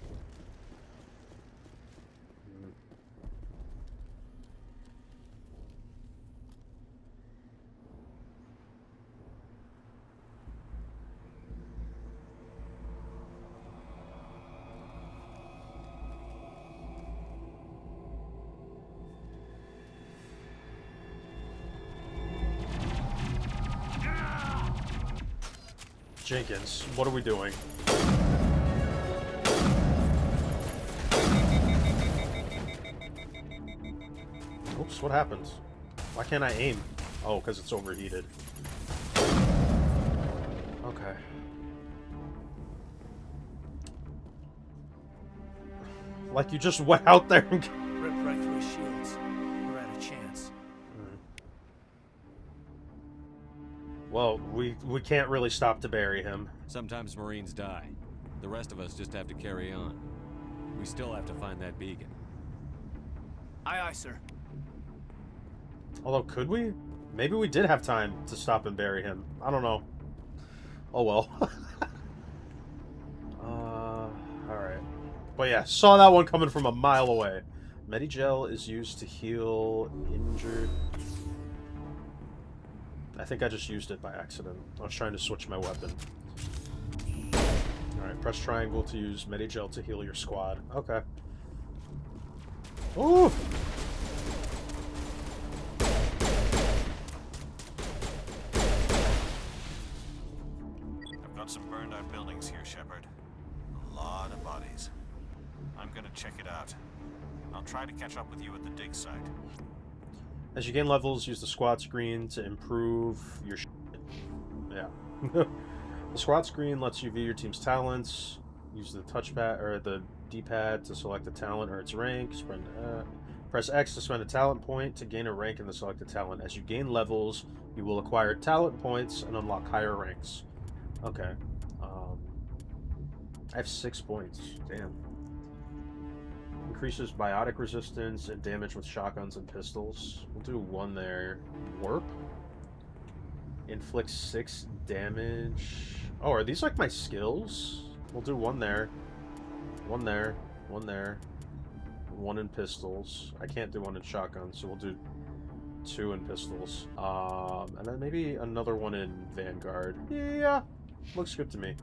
Jenkins, what are we doing? Oops, what happens? Why can't I aim? Oh, because it's overheated. Okay. Like you just went out there and... Ripped right through his shields. We're at a chance. Well, we can't really stop to bury him. Sometimes Marines die. The rest of us just have to carry on. We still have to find that beacon. Aye, aye, sir. Although, could we? Maybe we did have time to stop and bury him. I don't know. Oh well. Alright. But yeah, saw that one coming from a mile away. Medigel is used to heal injured... I think I just used it by accident. I was trying to switch my weapon. Alright, press triangle to use Medigel to heal your squad. Okay. Ooh! I've got some burned out buildings here, Shepard. A lot of bodies. I'm gonna check it out. I'll try to catch up with you at the dig site. As you gain levels, use the squad screen to improve your Yeah. The squad screen lets you view your team's talents. Use the touchpad or the D-pad to select a talent or its rank. Press X to spend a talent point to gain a rank in the selected talent. As you gain levels, you will acquire talent points and unlock higher ranks. Okay. I have 6 points. Damn. Increases biotic resistance and damage with shotguns and pistols. We'll do 1 there. Warp. Inflicts 6 damage. Oh, are these like my skills? We'll do 1 there. 1 there. 1 there. 1 in pistols. I can't do 1 in shotguns, so we'll do 2 in pistols. And then maybe another 1 in Vanguard. Yeah, looks good to me.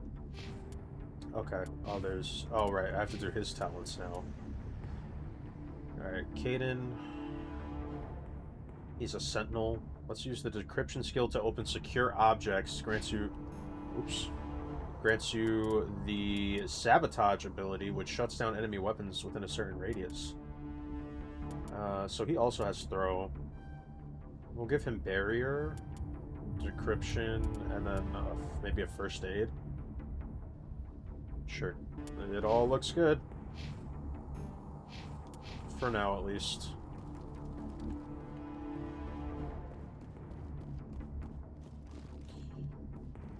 Okay. Oh, there's... Oh, right. I have to do his talents now. Alright, Caden. He's a sentinel. Let's use the decryption skill to open secure objects. Grants you... Oops. Grants you the sabotage ability, which shuts down enemy weapons within a certain radius. So he also has throw. We'll give him barrier, decryption, and then maybe a first aid. Sure. It all looks good. For now, at least.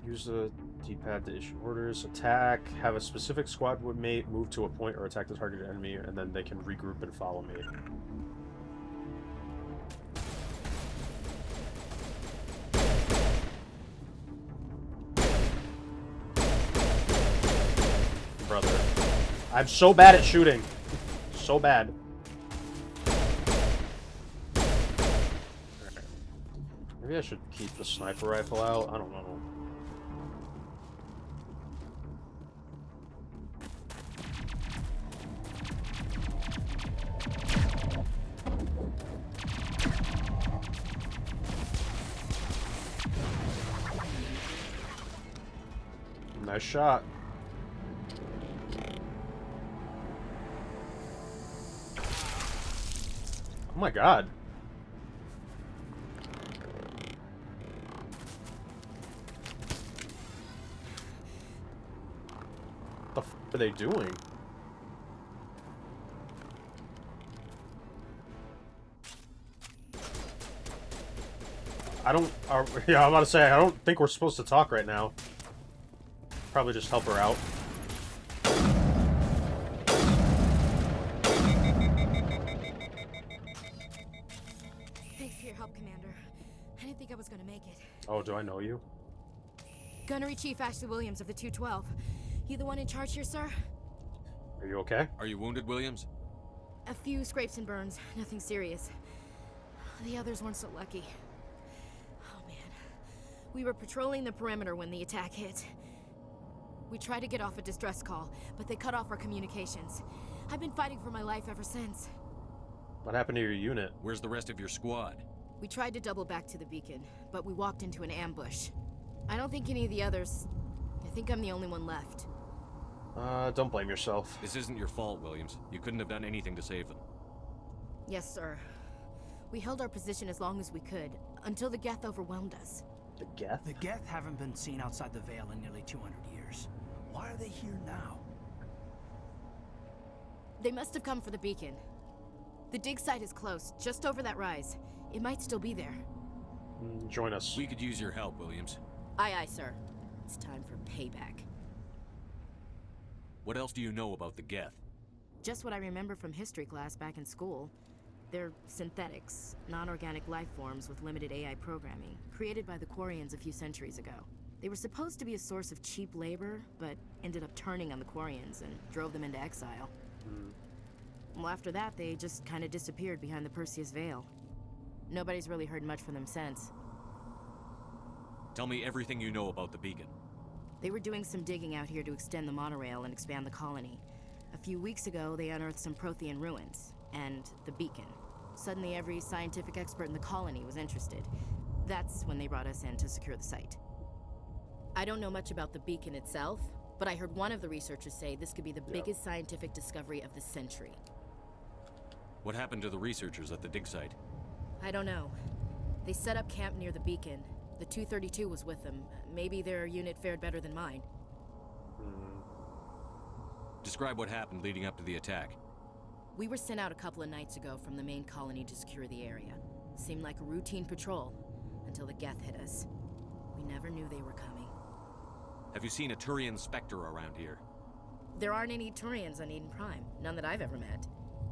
Use the D-pad to issue orders. Attack. Have a specific squad mate move to a point or attack the targeted enemy, and then they can regroup and follow me. Brother. I'm so bad at shooting. So bad. Maybe I should keep the sniper rifle out. I don't know. Nice shot. Oh my god. What the f are they doing? I don't... yeah, I'm about to say, I don't think we're supposed to talk right now. Probably just help her out. Thanks for your help, Commander. I was gonna make it. Oh, do I know you? Gunnery Chief Ashley Williams of the 212. You the one in charge here, sir? Are you okay? Are you wounded, Williams? A few scrapes and burns, nothing serious. The others weren't so lucky. Oh man. We were patrolling the perimeter when the attack hit. We tried to get off a distress call, but they cut off our communications. I've been fighting for my life ever since. What happened to your unit? Where's the rest of your squad? We tried to double back to the beacon, but we walked into an ambush. I don't think any of the others... I think I'm the only one left. Don't blame yourself. This isn't your fault, Williams. You couldn't have done anything to save them. Yes, sir. We held our position as long as we could, until the Geth overwhelmed us. The Geth? The Geth haven't been seen outside the Veil in nearly 200 years. Why are they here now? They must have come for the beacon. The dig site is close, just over that rise. It might still be there. Join us. We could use your help, Williams. Aye, aye, sir. It's time for payback. What else do you know about the Geth? Just what I remember from history class back in school. They're synthetics, non-organic life forms with limited AI programming, created by the Quarians a few centuries ago. They were supposed to be a source of cheap labor, but ended up turning on the Quarians and drove them into exile. Well, after that, they just kind of disappeared behind the Perseus Veil. Nobody's really heard much from them since. Tell me everything you know about the beacon. They were doing some digging out here to extend the monorail and expand the colony. A few weeks ago, they unearthed some Prothean ruins, and the beacon. Suddenly, every scientific expert in the colony was interested. That's when they brought us in to secure the site. I don't know much about the beacon itself, but I heard one of the researchers say this could be the biggest scientific discovery of the century. What happened to the researchers at the dig site? I don't know. They set up camp near the beacon. The 232 was with them. Maybe their unit fared better than mine. Describe what happened leading up to the attack. We were sent out a couple of nights ago from the main colony to secure the area. Seemed like a routine patrol, until the Geth hit us. We never knew they were coming. Have you seen a Turian Spectre around here? There aren't any Turians on Eden Prime, none that I've ever met.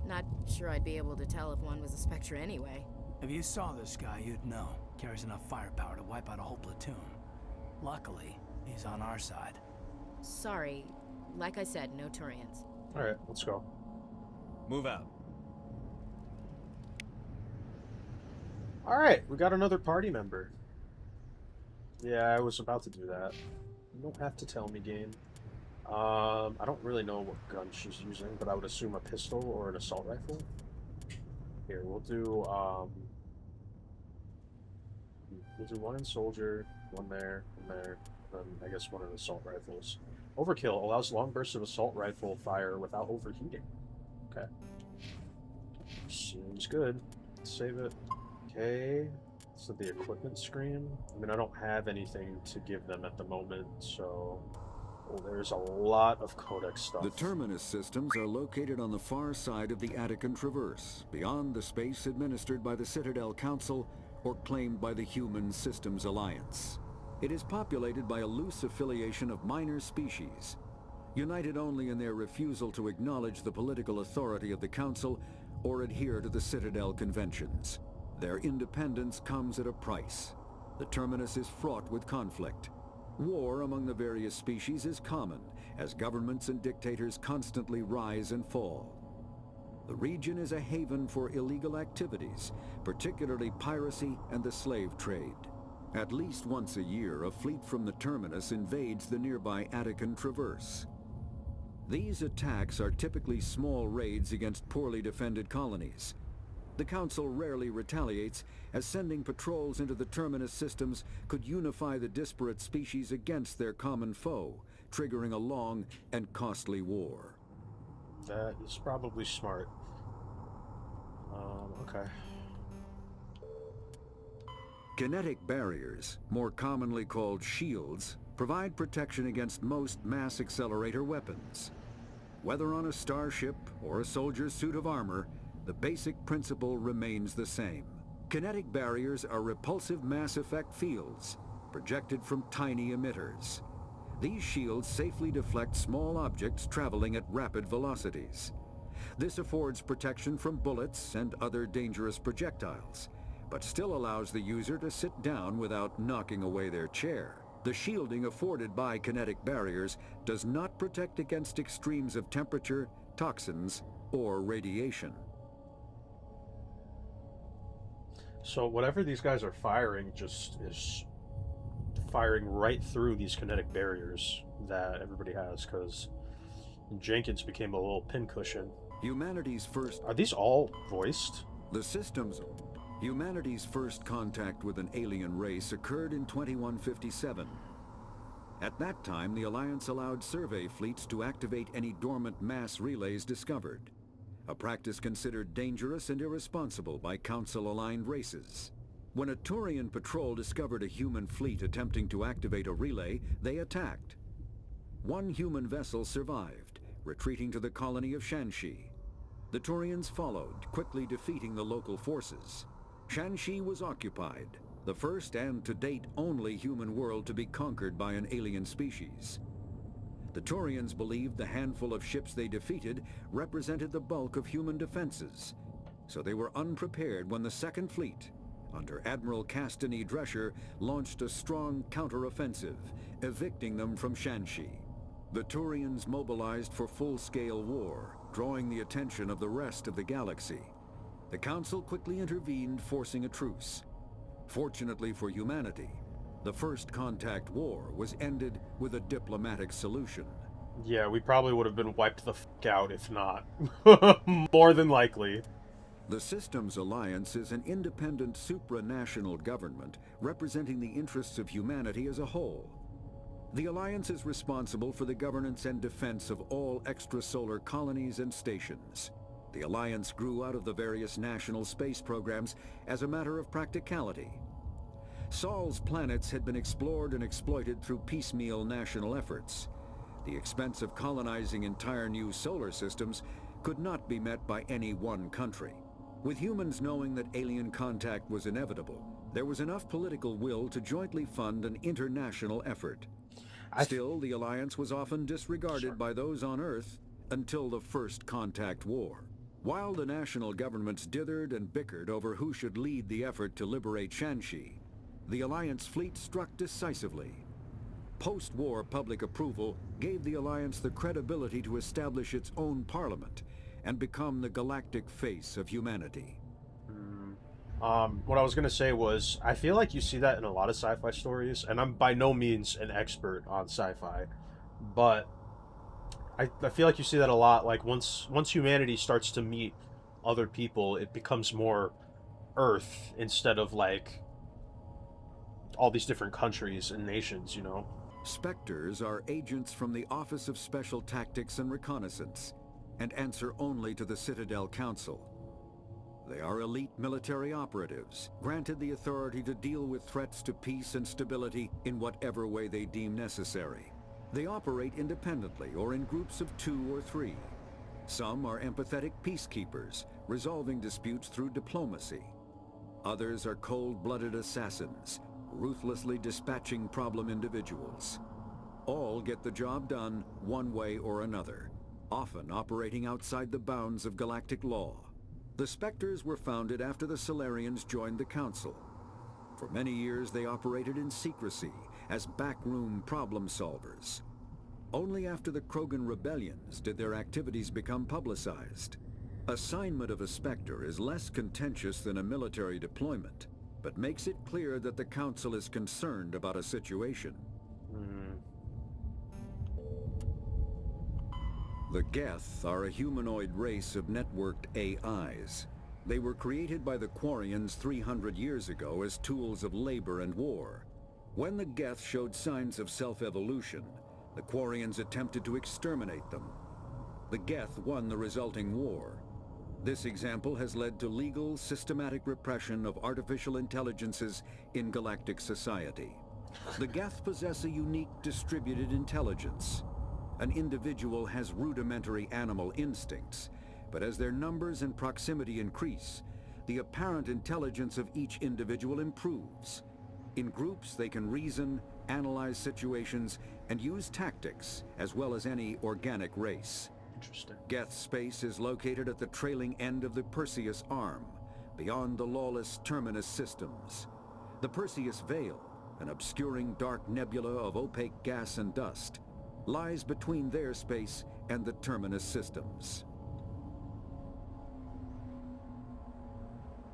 Not sure I'd be able to tell if one was a Spectre anyway. If you saw this guy, you'd know. Carries enough firepower to wipe out a whole platoon. Luckily, he's on our side. Sorry. Like I said, no Turians. Alright, let's go. Move out. Alright, we got another party member. Yeah, I was about to do that. You don't have to tell me, game. I don't really know what gun she's using, but I would assume a pistol or an assault rifle. Here, we'll do one in soldier, one there, and I guess one in assault rifles. Overkill allows long bursts of assault rifle fire without overheating. Okay. Seems good. Let's save it. Okay. So the equipment screen. I mean, I don't have anything to give them at the moment, so... Well, there's a lot of Codex stuff. The Terminus systems are located on the far side of the Attican Traverse, beyond the space administered by the Citadel Council or claimed by the Human Systems Alliance. It is populated by a loose affiliation of minor species, united only in their refusal to acknowledge the political authority of the Council or adhere to the Citadel Conventions. Their independence comes at a price. The Terminus is fraught with conflict. War among the various species is common, as governments and dictators constantly rise and fall. The region is a haven for illegal activities, particularly piracy and the slave trade. At least once a year, a fleet from the Terminus invades the nearby Attican Traverse. These attacks are typically small raids against poorly defended colonies. The Council rarely retaliates, as sending patrols into the Terminus systems could unify the disparate species against their common foe, triggering a long and costly war. That is probably smart. Okay. Kinetic barriers, more commonly called shields, provide protection against most mass accelerator weapons. Whether on a starship or a soldier's suit of armor, the basic principle remains the same. Kinetic barriers are repulsive mass effect fields, projected from tiny emitters. These shields safely deflect small objects traveling at rapid velocities. This affords protection from bullets and other dangerous projectiles, but still allows the user to sit down without knocking away their chair. The shielding afforded by kinetic barriers does not protect against extremes of temperature, toxins, or radiation. So whatever these guys are firing just is firing right through these kinetic barriers that everybody has, because Jenkins became a little pincushion. Humanity's first... Are these all voiced? The systems... Humanity's first contact with an alien race occurred in 2157. At that time, the Alliance allowed survey fleets to activate any dormant mass relays discovered, a practice considered dangerous and irresponsible by Council-aligned races. When a Turian patrol discovered a human fleet attempting to activate a relay, they attacked. One human vessel survived, retreating to the colony of Shanxi. The Turians followed, quickly defeating the local forces. Shanxi was occupied, the first and to date only human world to be conquered by an alien species. The Turians believed the handful of ships they defeated represented the bulk of human defenses, so they were unprepared when the Second Fleet, under Admiral Castany Drescher, launched a strong counteroffensive, evicting them from Shanxi. The Turians mobilized for full-scale war, drawing the attention of the rest of the galaxy. The Council quickly intervened, forcing a truce. Fortunately for humanity, the First Contact War was ended with a diplomatic solution. Yeah, we probably would have been wiped the f*** out if not. More than likely. The Systems Alliance is an independent supranational government representing the interests of humanity as a whole. The Alliance is responsible for the governance and defense of all extrasolar colonies and stations. The Alliance grew out of the various national space programs as a matter of practicality. Sol's planets had been explored and exploited through piecemeal national efforts. The expense of colonizing entire new solar systems could not be met by any one country. With humans knowing that alien contact was inevitable, there was enough political will to jointly fund an international effort. Still, the Alliance was often disregarded by those on Earth until the First Contact War. While the national governments dithered and bickered over who should lead the effort to liberate Shanxi, the Alliance fleet struck decisively. Post-war public approval gave the Alliance the credibility to establish its own parliament and become the galactic face of humanity. What I was going to say was, I feel like you see that in a lot of sci-fi stories, and I'm by no means an expert on sci-fi, but I feel like you see that a lot. Like once humanity starts to meet other people, it becomes more Earth instead of like all these different countries and nations, you know? Spectres are agents from the Office of Special Tactics and Reconnaissance and answer only to the Citadel Council. They are elite military operatives, granted the authority to deal with threats to peace and stability in whatever way they deem necessary. They operate independently or in groups of 2 or 3. Some are empathetic peacekeepers, resolving disputes through diplomacy. Others are cold-blooded assassins, ruthlessly dispatching problem individuals. All get the job done one way or another, often operating outside the bounds of galactic law. The Spectres were founded after the Solarians joined the Council. For many years they operated in secrecy as backroom problem solvers. Only after the Krogan rebellions did their activities become publicized. Assignment of a Spectre is less contentious than a military deployment, but makes it clear that the Council is concerned about a situation. The Geth are a humanoid race of networked AIs. They were created by the Quarians 300 years ago as tools of labor and war. When the Geth showed signs of self-evolution, the Quarians attempted to exterminate them. The Geth won the resulting war. This example has led to legal, systematic repression of artificial intelligences in galactic society. The Geth possess a unique distributed intelligence. An individual has rudimentary animal instincts, but as their numbers and proximity increase, the apparent intelligence of each individual improves. In groups, they can reason, analyze situations, and use tactics, as well as any organic race. Interesting. Geth space is located at the trailing end of the Perseus Arm, beyond the lawless Terminus systems. The Perseus Veil, an obscuring dark nebula of opaque gas and dust, lies between their space and the Terminus systems.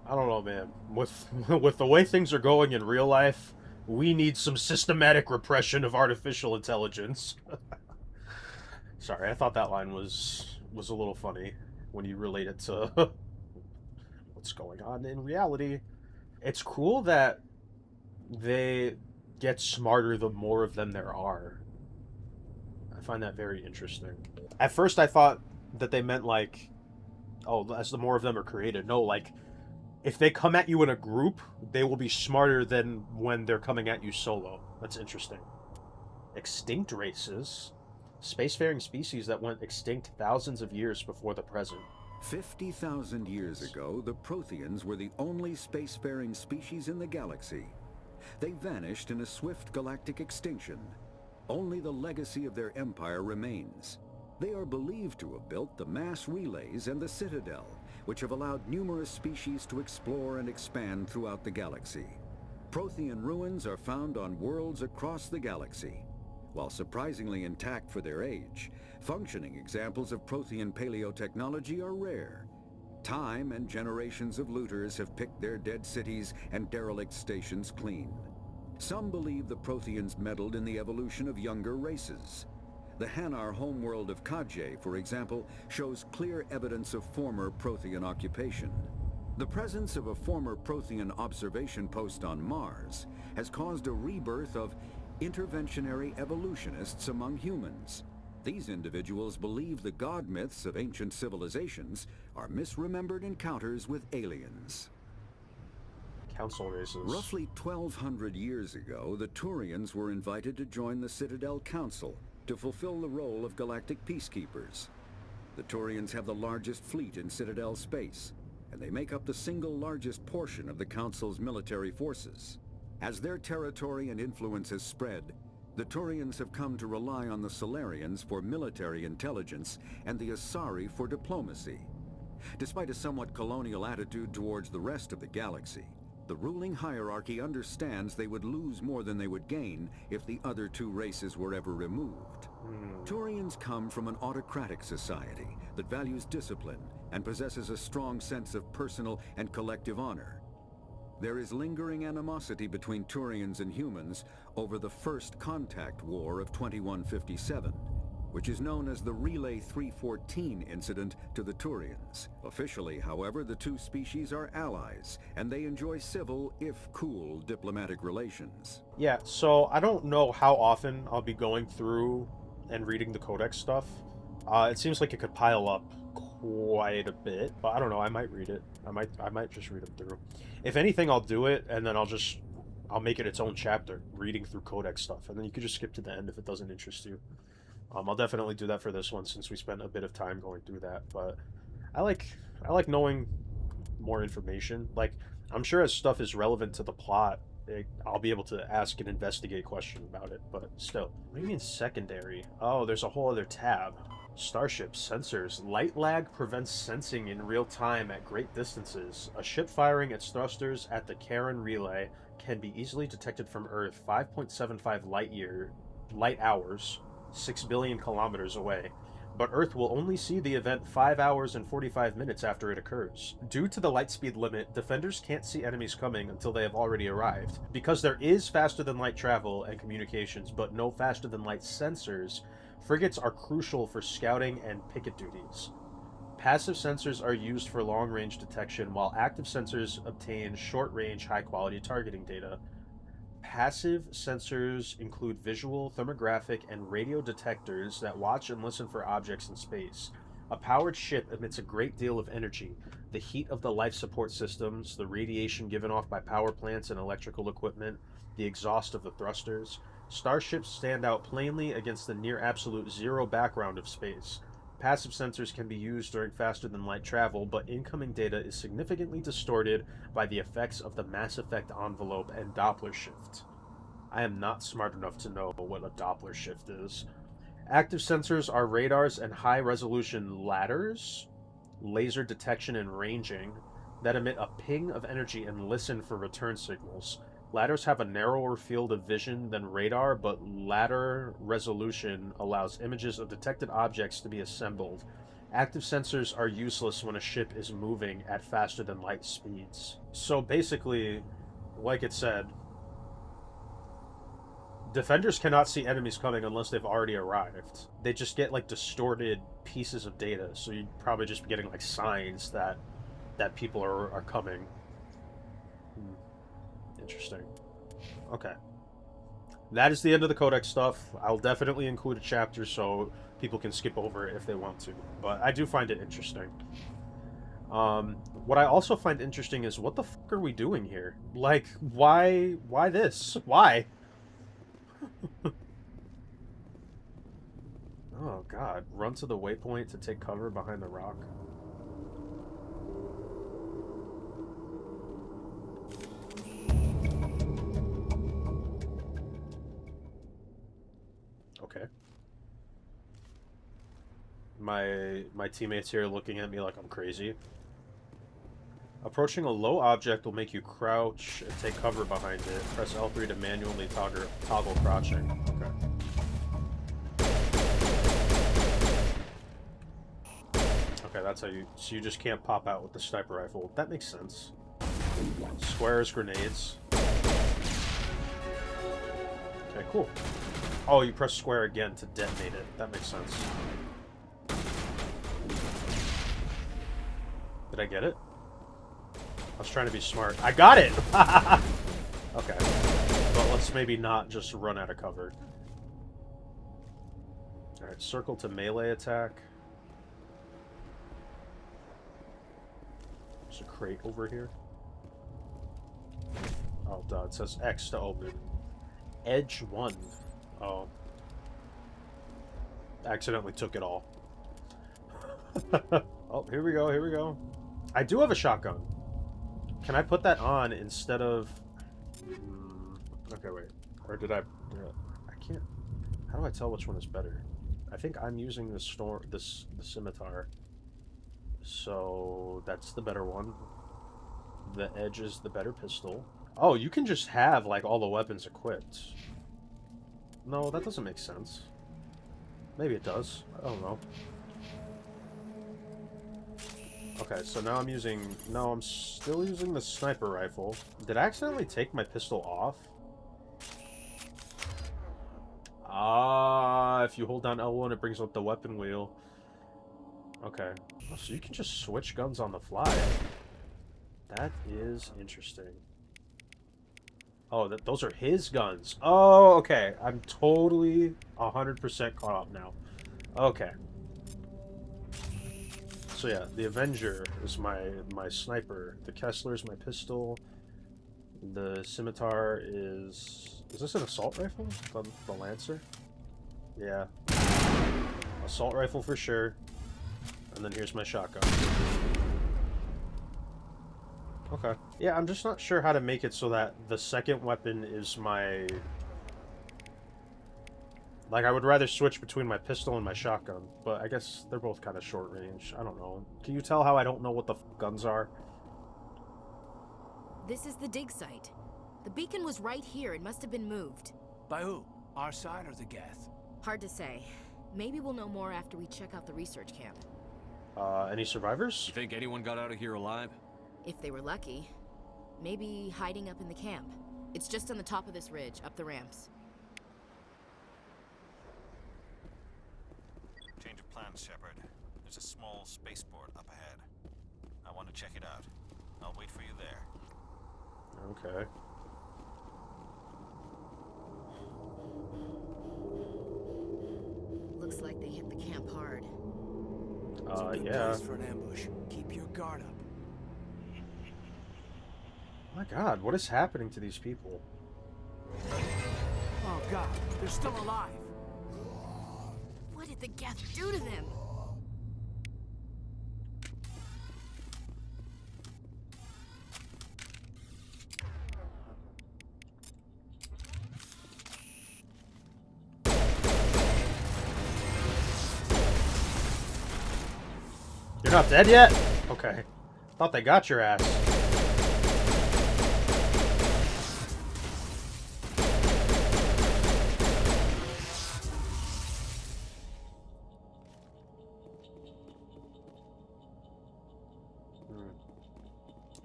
I don't know, man. With the way things are going in real life, we need some systematic repression of artificial intelligence. Sorry, I thought that line was a little funny when you relate it to what's going on in reality. It's cool that they get smarter the more of them there are. I find that very interesting. At first I thought that they meant like, oh, as the more of them are created. No, like, if they come at you in a group, they will be smarter than when they're coming at you solo. That's interesting. Extinct races. Spacefaring species that went extinct thousands of years before the present. 50,000 years ago, the Protheans were the only spacefaring species in the galaxy. They vanished in a swift galactic extinction. Only the legacy of their empire remains. They are believed to have built the mass relays and the Citadel, which have allowed numerous species to explore and expand throughout the galaxy. Prothean ruins are found on worlds across the galaxy. While surprisingly intact for their age, functioning examples of Prothean paleotechnology are rare. Time and generations of looters have picked their dead cities and derelict stations clean. Some believe the Protheans meddled in the evolution of younger races. The Hanar homeworld of Kajay, for example, shows clear evidence of former Prothean occupation. The presence of a former Prothean observation post on Mars has caused a rebirth of interventionary evolutionists among humans. These individuals believe the god myths of ancient civilizations are misremembered encounters with aliens. Council races. Roughly 1,200 years ago, the Turians were invited to join the Citadel Council to fulfill the role of galactic peacekeepers. The Turians have the largest fleet in Citadel space, and they make up the single largest portion of the Council's military forces. As their territory and influence has spread, the Turians have come to rely on the Solarians for military intelligence and the Asari for diplomacy. Despite a somewhat colonial attitude towards the rest of the galaxy, the ruling hierarchy understands they would lose more than they would gain if the other two races were ever removed. Turians come from an autocratic society that values discipline and possesses a strong sense of personal and collective honor. There is lingering animosity between Turians and humans over the First Contact War of 2157, which is known as the Relay 314 incident to the Turians. Officially, however, the two species are allies, and they enjoy civil, if cool, diplomatic relations. Yeah, so I don't know how often I'll be going through and reading the Codex stuff. It seems like it could pile up quite a bit, but I don't know, I might read it. I might just read it through. If anything, I'll do it, and then I'll make it its own chapter, reading through Codex stuff, and then you could just skip to the end if it doesn't interest you. I'll definitely do that for this one since we spent a bit of time going through that, but I like knowing more information. Like, I'm sure as stuff is relevant to the plot, I'll be able to ask and investigate questions about it, but still. What do you mean secondary? Oh, there's a whole other tab. Starship sensors. Light lag prevents sensing in real time at great distances. A ship firing its thrusters at the Karen relay can be easily detected from Earth 5.75 light hours, 6 billion kilometers away, but Earth will only see the event 5 hours and 45 minutes after it occurs. Due to the light speed limit, defenders can't see enemies coming until they have already arrived. Because there is faster than light travel and communications, but no faster than light sensors, frigates are crucial for scouting and picket duties. Passive sensors are used for long-range detection, while active sensors obtain short-range, high-quality targeting data. Passive sensors include visual, thermographic, and radio detectors that watch and listen for objects in space. A powered ship emits a great deal of energy. The heat of the life support systems, the radiation given off by power plants and electrical equipment, the exhaust of the thrusters. Starships stand out plainly against the near absolute zero background of space. Passive sensors can be used during faster-than-light travel, but incoming data is significantly distorted by the effects of the Mass Effect envelope and Doppler shift. I am not smart enough to know what a Doppler shift is. Active sensors are radars and high-resolution ladders, laser detection and ranging, that emit a ping of energy and listen for return signals. Ladders have a narrower field of vision than radar, but ladder resolution allows images of detected objects to be assembled. Active sensors are useless when a ship is moving at faster than light speeds. So basically, like it said, defenders cannot see enemies coming unless they've already arrived. They just get like distorted pieces of data, so you'd probably just be getting like signs that people are coming. Interesting. Okay. That is the end of the Codex stuff. I'll definitely include a chapter so people can skip over it if they want to. But I do find it interesting. What I also find interesting is, what the fuck are we doing here? Like, why this? Why? Oh god. Run to the waypoint to take cover behind the rock. Okay. My teammates here looking at me like I'm crazy. Approaching a low object will make you crouch and take cover behind it. Press L3 to manually toggle crouching. Okay. Okay, that's how you... So you just can't pop out with the sniper rifle. That makes sense. Squares, grenades. Okay, cool. Oh, you press square again to detonate it. That makes sense. Did I get it? I was trying to be smart. I got it! Okay. But let's maybe not just run out of cover. Alright, circle to melee attack. There's a crate over here. Oh, duh. It says X to open. Edge 1. Oh. Accidentally took it all. Oh, here we go, here we go. I do have a shotgun. Can I put that on instead of... Okay, wait. Or did I... I can't... How do I tell which one is better? I think I'm using the scimitar. So, that's the better one. The Edge is the better pistol. Oh, you can just have, like, all the weapons equipped. No, that doesn't make sense. Maybe it does. I don't know. Okay, so now I'm using... No, I'm still using the sniper rifle. Did I accidentally take my pistol off? Ah, if you hold down L1, it brings up the weapon wheel. Okay. Oh, so you can just switch guns on the fly. That is interesting. Oh, those are his guns. Oh, okay. I'm totally 100% caught up now. Okay. So yeah, the Avenger is my sniper. The Kessler is my pistol. The Scimitar is... Is this an assault rifle? The Lancer? Yeah. Assault rifle for sure. And then here's my shotgun. Okay. Yeah, I'm just not sure how to make it so that the second weapon is my... Like, I would rather switch between my pistol and my shotgun, but I guess they're both kind of short range. I don't know. Can you tell how I don't know what the guns are? This is the dig site. The beacon was right here. It must have been moved. By who? Our side or the Geth? Hard to say. Maybe we'll know more after we check out the research camp. Any survivors? You think anyone got out of here alive? If they were lucky. Maybe hiding up in the camp. It's just on the top of this ridge, up the ramps. Change of plans, Shepard. There's a small spaceport up ahead. I want to check it out. I'll wait for you there. Okay. Looks like they hit the camp hard. It's a good yeah. place for an ambush. Keep your guard up. My god, what is happening to these people? Oh god, they're still alive. What did the Geth do to them? You're not dead yet? Okay. Thought they got your ass.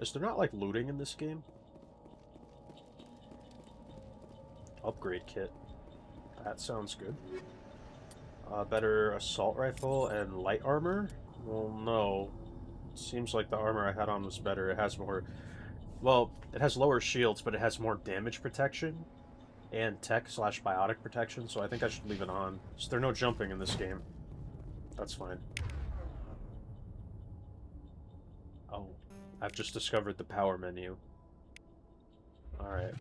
Is there not, like, looting in this game? Upgrade kit. That sounds good. Better assault rifle and light armor? Well, no. Seems like the armor I had on was better. It has more... Well, it has lower shields, but it has more damage protection and tech/biotic protection, so I think I should leave it on. So there's no jumping in this game. That's fine. Oh. I've just discovered the power menu. Alright.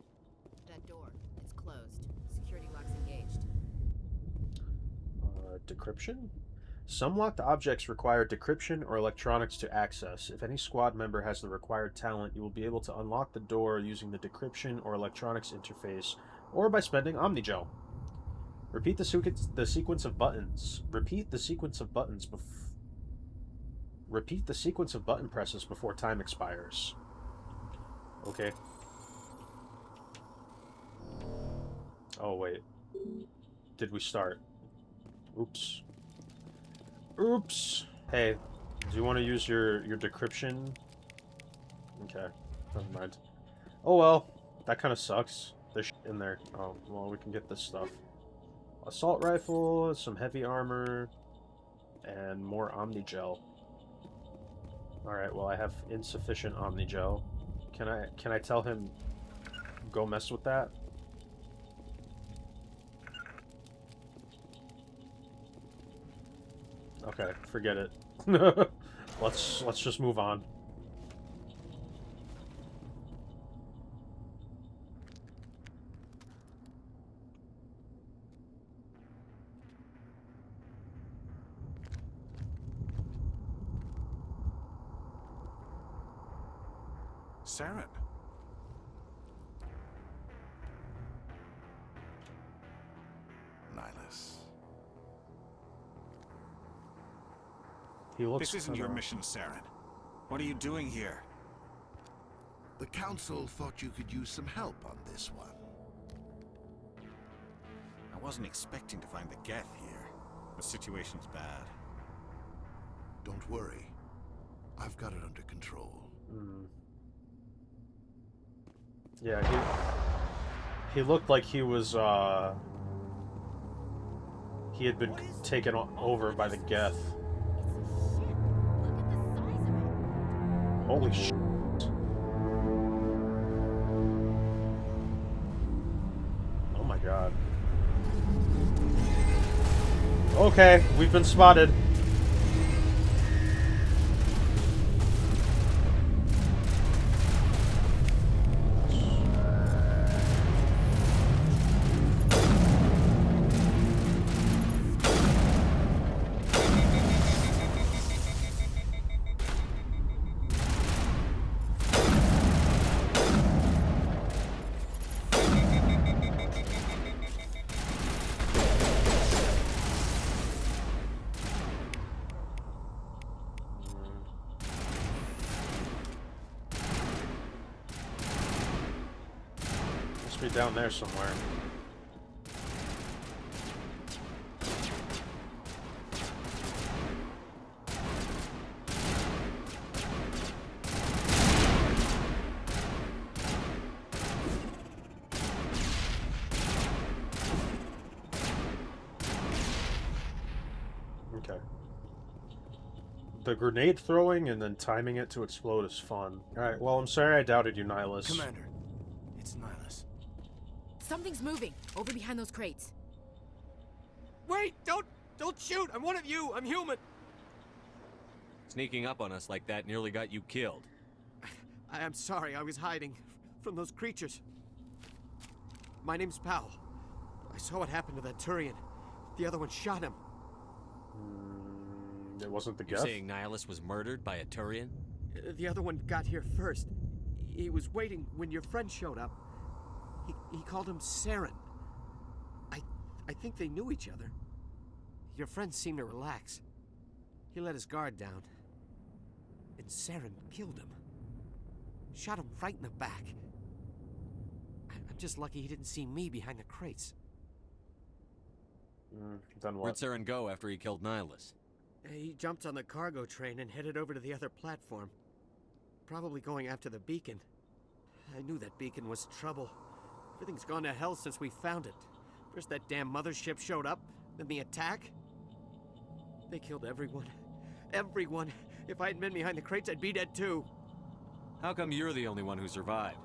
That door. It's closed. Security lock's engaged. Decryption? Some locked objects require decryption or electronics to access. If any squad member has the required talent, you will be able to unlock the door using the decryption or electronics interface, or by spending Omnigel. Repeat the sequence of buttons. Repeat the sequence of buttons Repeat the sequence of button presses before time expires. Okay. Oh, wait. Did we start? Oops. Oops! Hey, do you want to use your decryption? Okay, never mind. Oh well, that kind of sucks. There's shit in there. Oh, well, we can get this stuff. Assault rifle, some heavy armor, and more Omnigel. Alright, well, I have insufficient Omnigel. Can I tell him go mess with that? Okay, forget it. Let's just move on. Saren. Nihilus. He looks This isn't your mission, Saren. What are you doing here? The Council thought you could use some help on this one. I wasn't expecting to find the Geth here. The situation's bad. Don't worry. I've got it under control. Yeah, he looked like he was, he had been taken over by the Geth. Holy shit. Oh my god. Okay, we've been spotted. Be down there somewhere. Okay. The grenade throwing and then timing it to explode is fun. Alright, well, I'm sorry I doubted you, Nihilus. Commander, it's Nihilus. Something's moving over behind those crates. Wait! Don't shoot! I'm one of you! I'm human! Sneaking up on us like that nearly got you killed. I'm sorry, I was hiding from those creatures. My name's Powell. I saw what happened to that Turian. The other one shot him. It wasn't the You're Geth? saying Nihilus was murdered by a Turian? The other one got here first. He was waiting when your friend showed up. He called him Saren. I think they knew each other. Your friend seemed to relax. He let his guard down. And Saren killed him. Shot him right in the back. I'm just lucky he didn't see me behind the crates. Then what? Where'd Saren go after he killed Nihilus? He jumped on the cargo train and headed over to the other platform. Probably going after the beacon. I knew that beacon was trouble. Everything's gone to hell since we found it. First that damn mothership showed up, then the attack. They killed everyone. Everyone. If I hadn't been behind the crates, I'd be dead too. How come you're the only one who survived?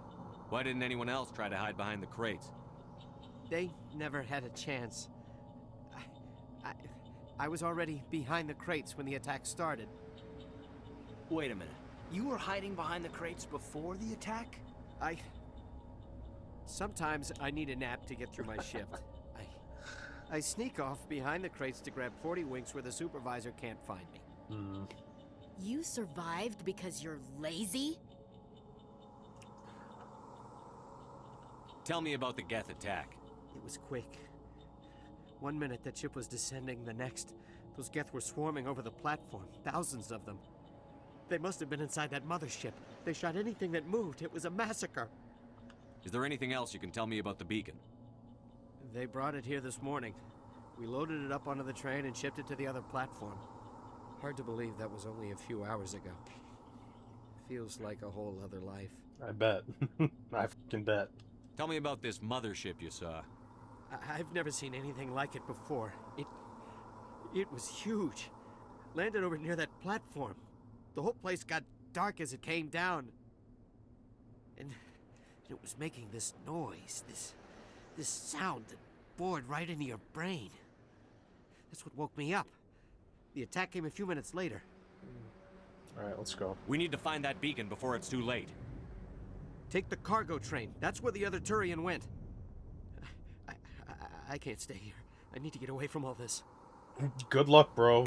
Why didn't anyone else try to hide behind the crates? They never had a chance. I was already behind the crates when the attack started. Wait a minute. You were hiding behind the crates before the attack? Sometimes I need a nap to get through my shift. I sneak off behind the crates to grab 40 winks where the supervisor can't find me. You survived because you're lazy? Tell me about the Geth attack. It was quick. 1 minute that ship was descending, the next, those Geth were swarming over the platform, thousands of them. They must have been inside that mothership. They shot anything that moved. It was a massacre. Is there anything else you can tell me about the beacon? They brought it here this morning. We loaded it up onto the train and shipped it to the other platform. Hard to believe that was only a few hours ago. Feels like a whole other life. I bet. I fucking bet. Tell me about this mothership you saw. I've never seen anything like it before. It was huge. Landed over near that platform. The whole place got dark as it came down. And it was making this noise, this sound that bored right into your brain. That's what woke me up. The attack came a few minutes later. Alright, let's go. We need to find that beacon before it's too late. Take the cargo train. That's where the other Turian went. I can't stay here. I need to get away from all this. Good luck, bro.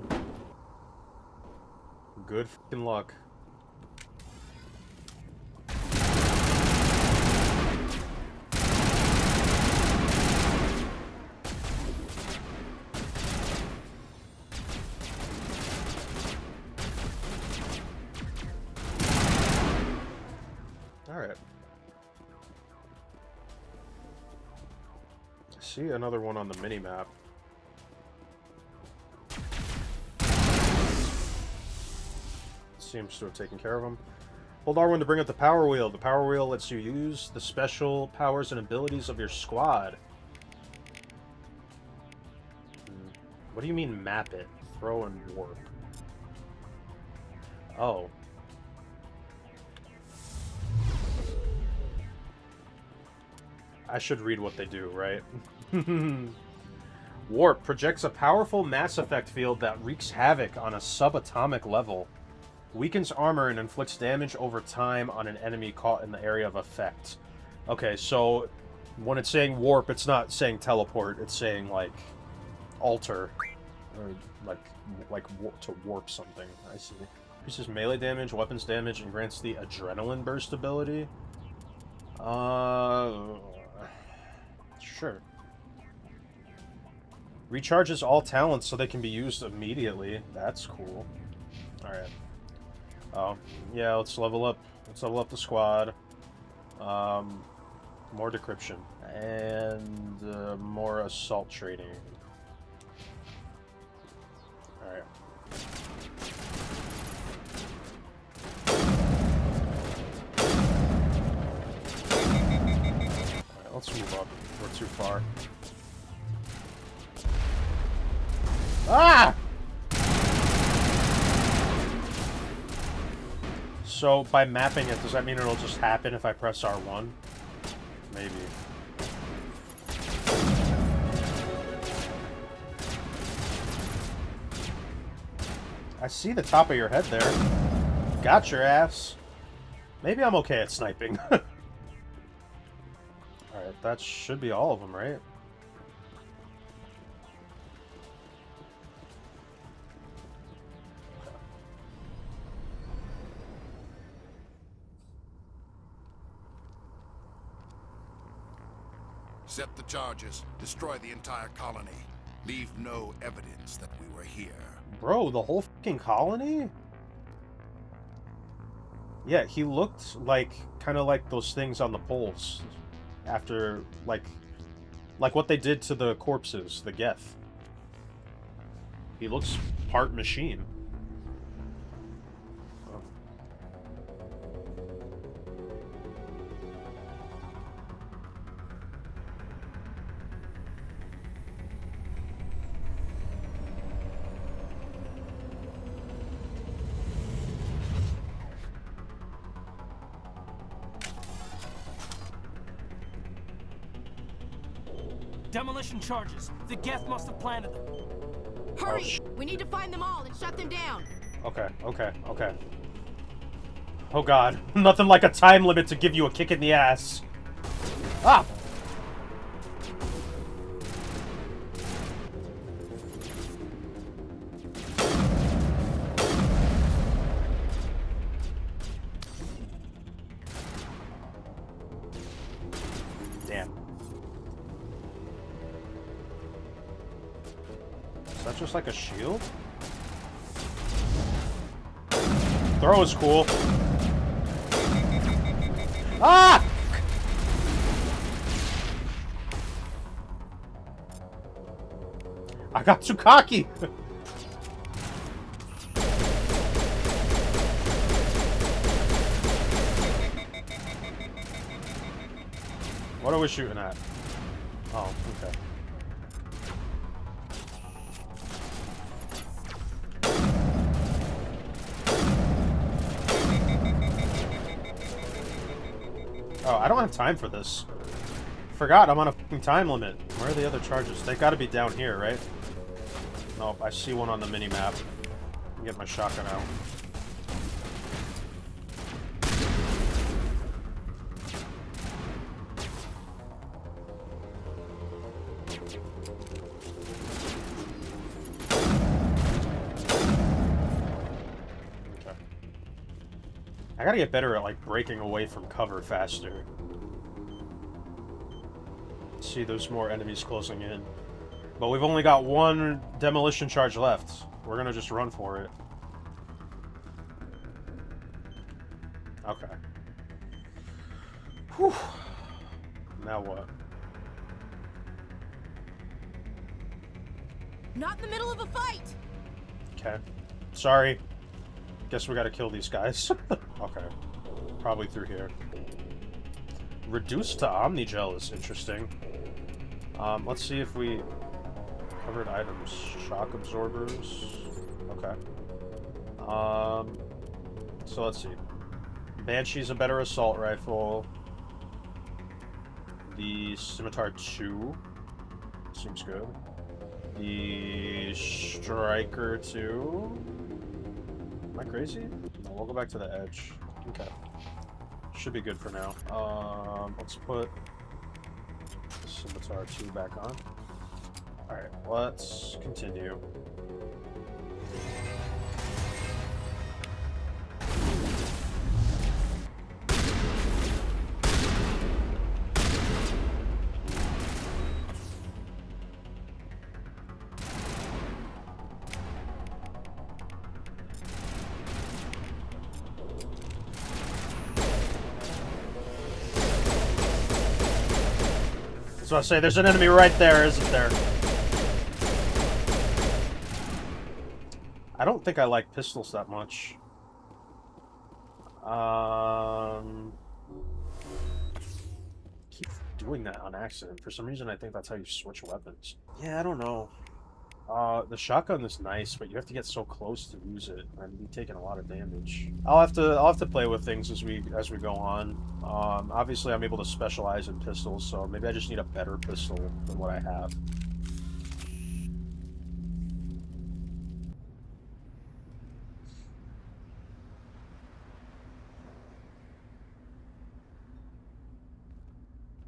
Good fucking luck. Alright. See another one on the mini-map. Seems to have taken care of him. Hold R1 to bring up the power wheel. The power wheel lets you use the special powers and abilities of your squad. What do you mean map it? Throw and warp. Oh. I should read what they do, right? Warp projects a powerful Mass Effect field that wreaks havoc on a subatomic level. Weakens armor and inflicts damage over time on an enemy caught in the area of effect. Okay, so when it's saying warp, it's not saying teleport. It's saying, like, alter. Or, like to warp something. I see. Increases melee damage, weapons damage, and grants the adrenaline burst ability. Sure. Recharges all talents so they can be used immediately. That's cool. Alright. Oh, yeah, let's level up. Let's level up the squad. More decryption. And more assault training. Alright. Alright, let's move up. We're too far. Ah! So, by mapping it, does that mean it'll just happen if I press R1? Maybe. I see the top of your head there. Got your ass. Maybe I'm okay at sniping. Alright, that should be all of them, right? Set the charges. Destroy the entire colony. Leave no evidence. evidence that we were here. Bro, the whole fucking colony? Alright, let's move up. We're too far. I see the top of your head there. Got your ass. Maybe I'm okay at sniping. Alright, that should be all of them, right? Yeah, he looked like kind of like those things on the poles after like what they did to the corpses, the Geth. He looks part machine. Oh. Demolition charges. The Geth must have planted them. Hurry! We need to find them all and shut them down. Okay, okay, okay. Oh god, nothing like a time limit to give you a kick in the ass. Ah! Damn. Is that just like a shield? Throw is cool. Ah! I got too cocky. What are we shooting at? Oh, okay. Oh, I don't have time for this. Forgot, I'm on a fucking time limit. Where are the other charges? They gotta be down here, right? Nope, I see one on the mini-map. Get my shotgun out. Okay. I gotta get better at, like, breaking away from cover faster. See, there's more enemies closing in. But we've only got one demolition charge left. We're gonna just run for it. Okay. Whew. Now what? Not in the middle of a fight! Okay. Sorry. Guess we gotta kill these guys. Okay. Probably through here. Reduced to Omnigel is interesting. Let's see if we... Covered items. Shock absorbers. Okay. So let's see. Banshee's a better assault rifle. The Scimitar 2 seems good. The Striker 2. Am I crazy? No, we'll go back to the Edge. Okay. Should be good for now. Let's put Scimitar 2 back on. Alright, let's continue. So I say there's an enemy right there, isn't there? I don't think I like pistols that much. Keep doing that on accident. For some reason, I think that's how you switch weapons. Yeah, I don't know. The shotgun is nice, but you have to get so close to use it, and be taking a lot of damage. I'll have to play with things as we go on. Obviously, I'm able to specialize in pistols, so maybe I just need a better pistol than what I have.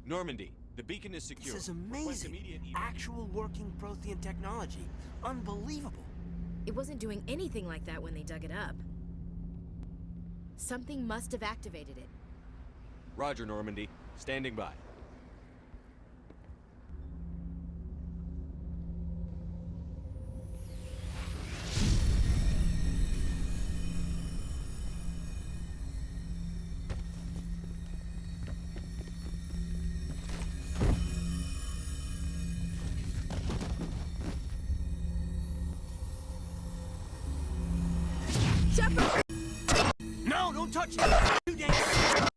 Normandy, the beacon is secure. This is amazing. Actual working Prothean technology. Unbelievable. It wasn't doing anything like that when they dug it up. Something must have activated it. Roger, Normandy. Standing by. Shepard! No, don't touch it! Too dangerous!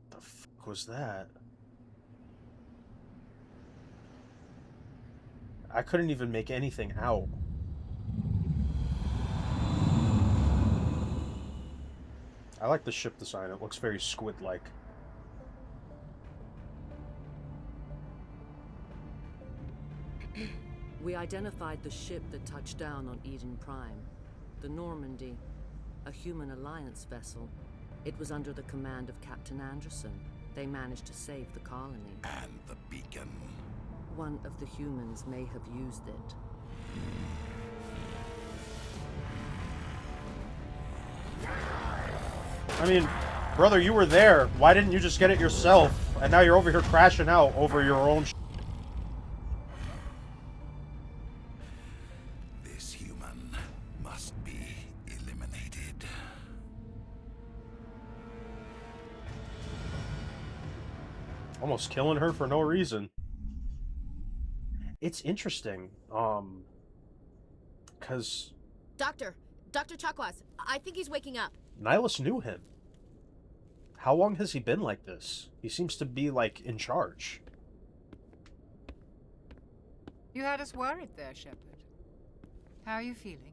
The fuck was that? I couldn't even make anything out. I like the ship design. It looks very squid-like. We identified the ship that touched down on Eden Prime. The Normandy, a human alliance vessel. It was under the command of Captain Anderson. They managed to save the colony. And the beacon. One of the humans may have used it. I mean, brother, you were there. Why didn't you just get it yourself? And now you're over here crashing out over your own This human must be eliminated. Almost killing her for no reason. It's interesting, because Dr. Chakwas, I think he's waking up. Nihilus knew him. How long has he been like this? He seems to be, like, in charge. You had us worried there, Shepard. How are you feeling?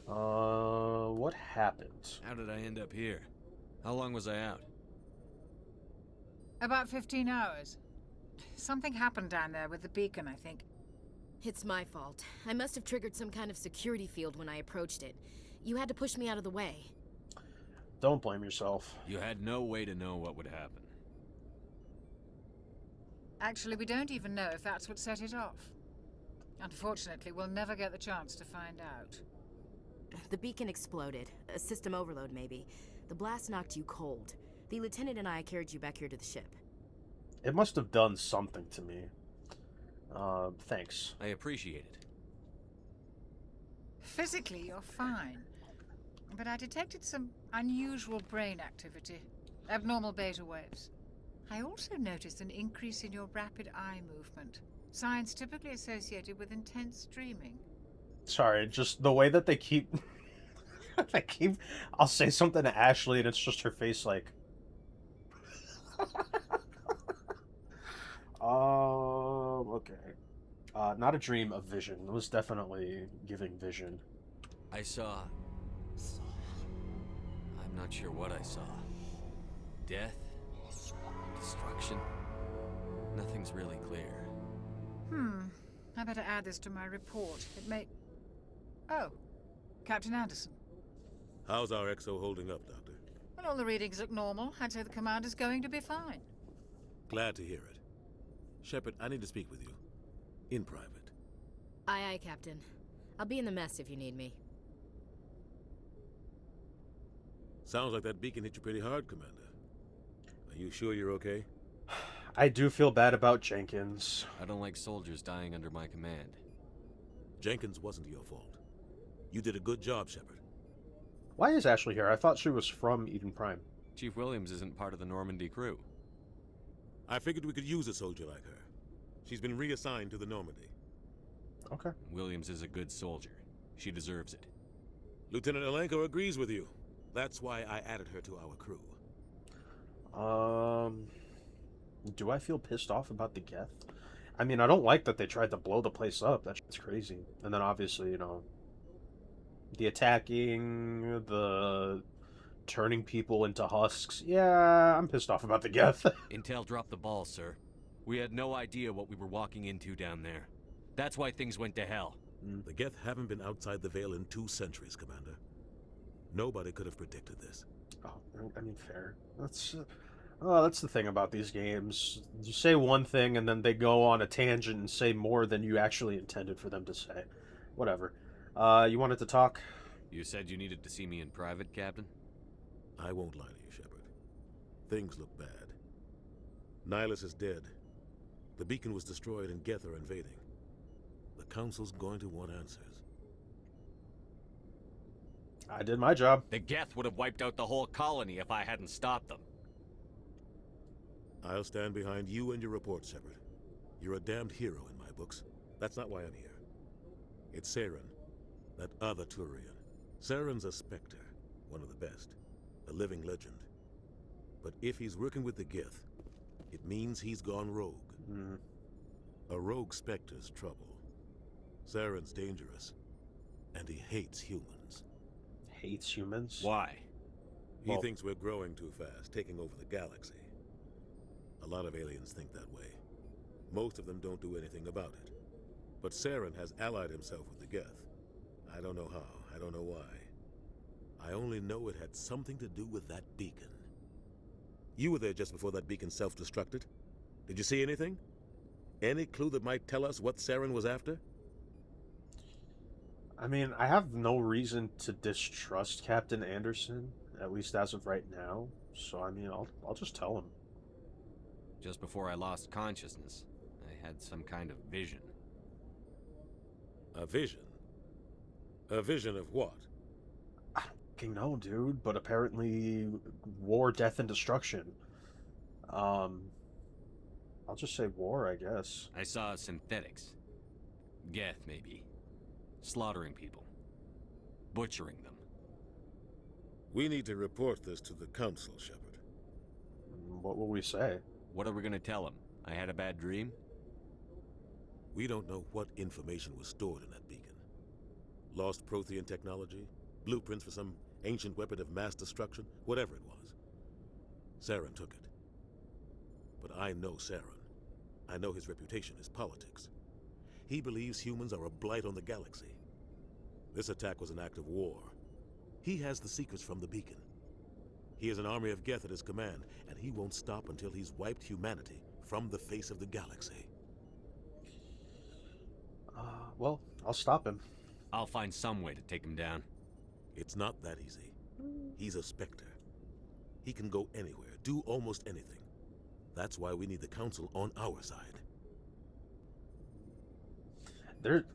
What happened? How did I end up here? How long was I out? About 15 hours. Something happened down there with the beacon, I think. It's my fault. I must have triggered some kind of security field when I approached it. You had to push me out of the way. Don't blame yourself. You had no way to know what would happen. Actually, we don't even know if that's what set it off. Unfortunately, we'll never get the chance to find out. The beacon exploded. A system overload, maybe. The blast knocked you cold. The lieutenant and I carried you back here to the ship. It must have done something to me. Thanks. I appreciate it. Physically, you're fine. But I detected some unusual brain activity. Abnormal beta waves. I also noticed an increase in your rapid eye movement. Signs typically associated with intense dreaming. Sorry, just the way that they keep... I'll say something to Ashley and it's just her face like... okay. Not a dream, a vision. It was definitely giving vision. I saw... I'm not sure what I saw. Death? Destruction? Nothing's really clear. I better add this to my report. It may... Oh, Captain Anderson. How's our XO holding up, Doctor? Well, all the readings look normal. I'd say the commander's going to be fine. Glad to hear it. Shepard, I need to speak with you. In private. Aye, aye, Captain. I'll be in the mess if you need me. Sounds like that beacon hit you pretty hard, Commander. Are you sure you're okay? I do feel bad about Jenkins. I don't like soldiers dying under my command. Jenkins wasn't your fault. You did a good job, Shepard. Why is Ashley here? I thought she was from Eden Prime. Chief Williams isn't part of the Normandy crew. I figured we could use a soldier like her. She's been reassigned to the Normandy. Okay. Williams is a good soldier. She deserves it. Lieutenant Alenko agrees with you. That's why I added her to our crew. Do I feel pissed off about the Geth? I mean, I don't like that they tried to blow the place up. That's crazy. And then obviously, you know, the attacking, the turning people into husks. Yeah, I'm pissed off about the Geth. Intel dropped the ball, sir. We had no idea what we were walking into down there. That's why things went to hell. The Geth haven't been outside the Veil in 2 centuries, Commander. Nobody could have predicted this. Oh, I mean, fair. That's the thing about these games. You say one thing and then they go on a tangent and say more than you actually intended for them to say. Whatever. You wanted to talk? You said you needed to see me in private, Captain? I won't lie to you, Shepard. Things look bad. Nihilus is dead. The beacon was destroyed and Geth are invading. The Council's going to want answers. I did my job. The Geth would have wiped out the whole colony if I hadn't stopped them. I'll stand behind you and your report, Shepard. You're a damned hero in my books. That's not why I'm here. It's Saren, that other Turian. Saren's a Spectre, one of the best, a living legend. But if he's working with the Geth, it means he's gone rogue. A rogue Spectre's trouble. Saren's dangerous, and he hates humans. Hates humans? Why? He thinks we're growing too fast, taking over the galaxy. A lot of aliens think that way. Most of them don't do anything about it. But Saren has allied himself with the Geth. I don't know how, I don't know why. I only know it had something to do with that beacon. You were there just before that beacon self-destructed. Did you see anything? Any clue that might tell us what Saren was after? I mean, I have no reason to distrust Captain Anderson, at least as of right now. So, I mean, I'll just tell him. Just before I lost consciousness, I had some kind of vision. A vision? A vision of what? I don't fucking know, dude, but apparently war, death, and destruction. I'll just say war, I guess. I saw synthetics. Geth, maybe. Slaughtering people. Butchering them. We need to report this to the Council, Shepard. What will we say? What are we gonna tell him? I had a bad dream? We don't know what information was stored in that beacon. Lost Prothean technology? Blueprints for some ancient weapon of mass destruction? Whatever it was. Saren took it. But I know Saren. I know his reputation is politics. He believes humans are a blight on the galaxy. This attack was an act of war. He has the secrets from the beacon. He has an army of Geth at his command, and he won't stop until he's wiped humanity from the face of the galaxy. Well, I'll stop him. I'll find some way to take him down. It's not that easy. He's a Spectre. He can go anywhere, do almost anything. That's why we need the Council on our side.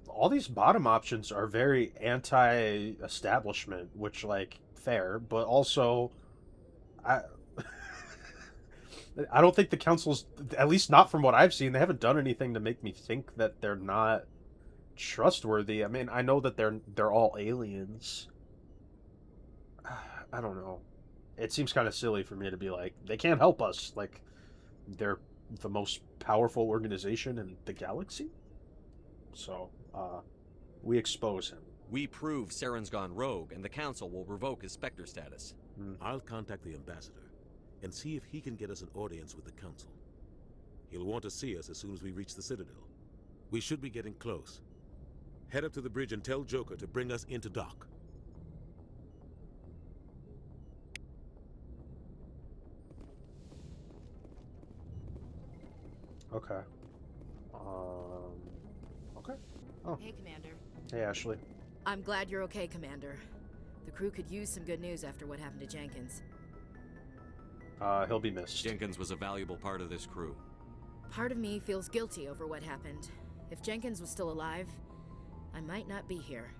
All these bottom options are very anti-establishment, which, like, fair, but also, I don't think the Council's, at least not from what I've seen, they haven't done anything to make me think that they're not trustworthy. I mean, I know that they're all aliens. I don't know. It seems kind of silly for me to be like, they can't help us. Like, they're the most powerful organization in the galaxy. So, we expose him. We prove Saren's gone rogue, and the Council will revoke his Spectre status. I'll contact the Ambassador and see if he can get us an audience with the Council. He'll want to see us as soon as we reach the Citadel. We should be getting close. Head up to the bridge and tell Joker to bring us into dock. Okay. Okay. Oh. Hey, Commander. Hey, Ashley. I'm glad you're okay, Commander. The crew could use some good news after what happened to Jenkins. He'll be missed. Jenkins was a valuable part of this crew. Part of me feels guilty over what happened. If Jenkins was still alive, I might not be here.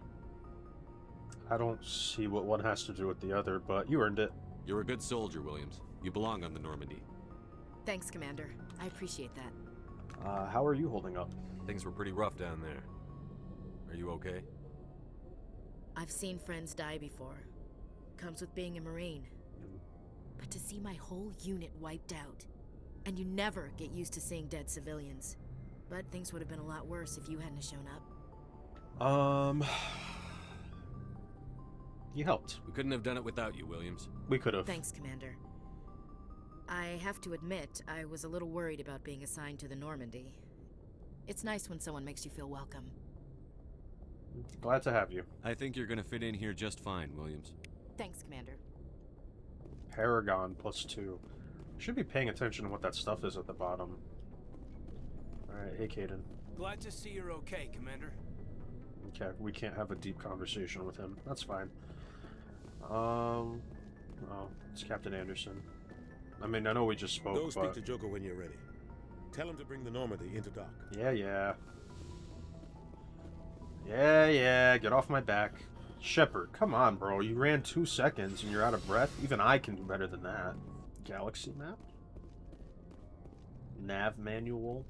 I don't see what one has to do with the other, but you earned it. You're a good soldier, Williams. You belong on the Normandy. Thanks, Commander. I appreciate that. How are you holding up? Things were pretty rough down there. Are you okay? I've seen friends die before. Comes with being a Marine. But to see my whole unit wiped out, and you never get used to seeing dead civilians. But things would have been a lot worse if you hadn't shown up. You helped. We couldn't have done it without you, Williams. We could have. Thanks, Commander. I have to admit, I was a little worried about being assigned to the Normandy. It's nice when someone makes you feel welcome. Glad to have you. I think you're gonna fit in here just fine, Williams. Thanks, Commander. Paragon +2. Should be paying attention to what that stuff is at the bottom. Alright, hey Caden. Glad to see you're okay, Commander. Okay, we can't have a deep conversation with him. That's fine. Oh, it's Captain Anderson. I mean, I know we just spoke, Go speak but... to Joker when you're ready. Tell him to bring the Normandy into dock. Yeah. Yeah, get off my back. Shepard, come on, bro. You ran 2 seconds and you're out of breath. Even I can do better than that. Galaxy map? Nav manual?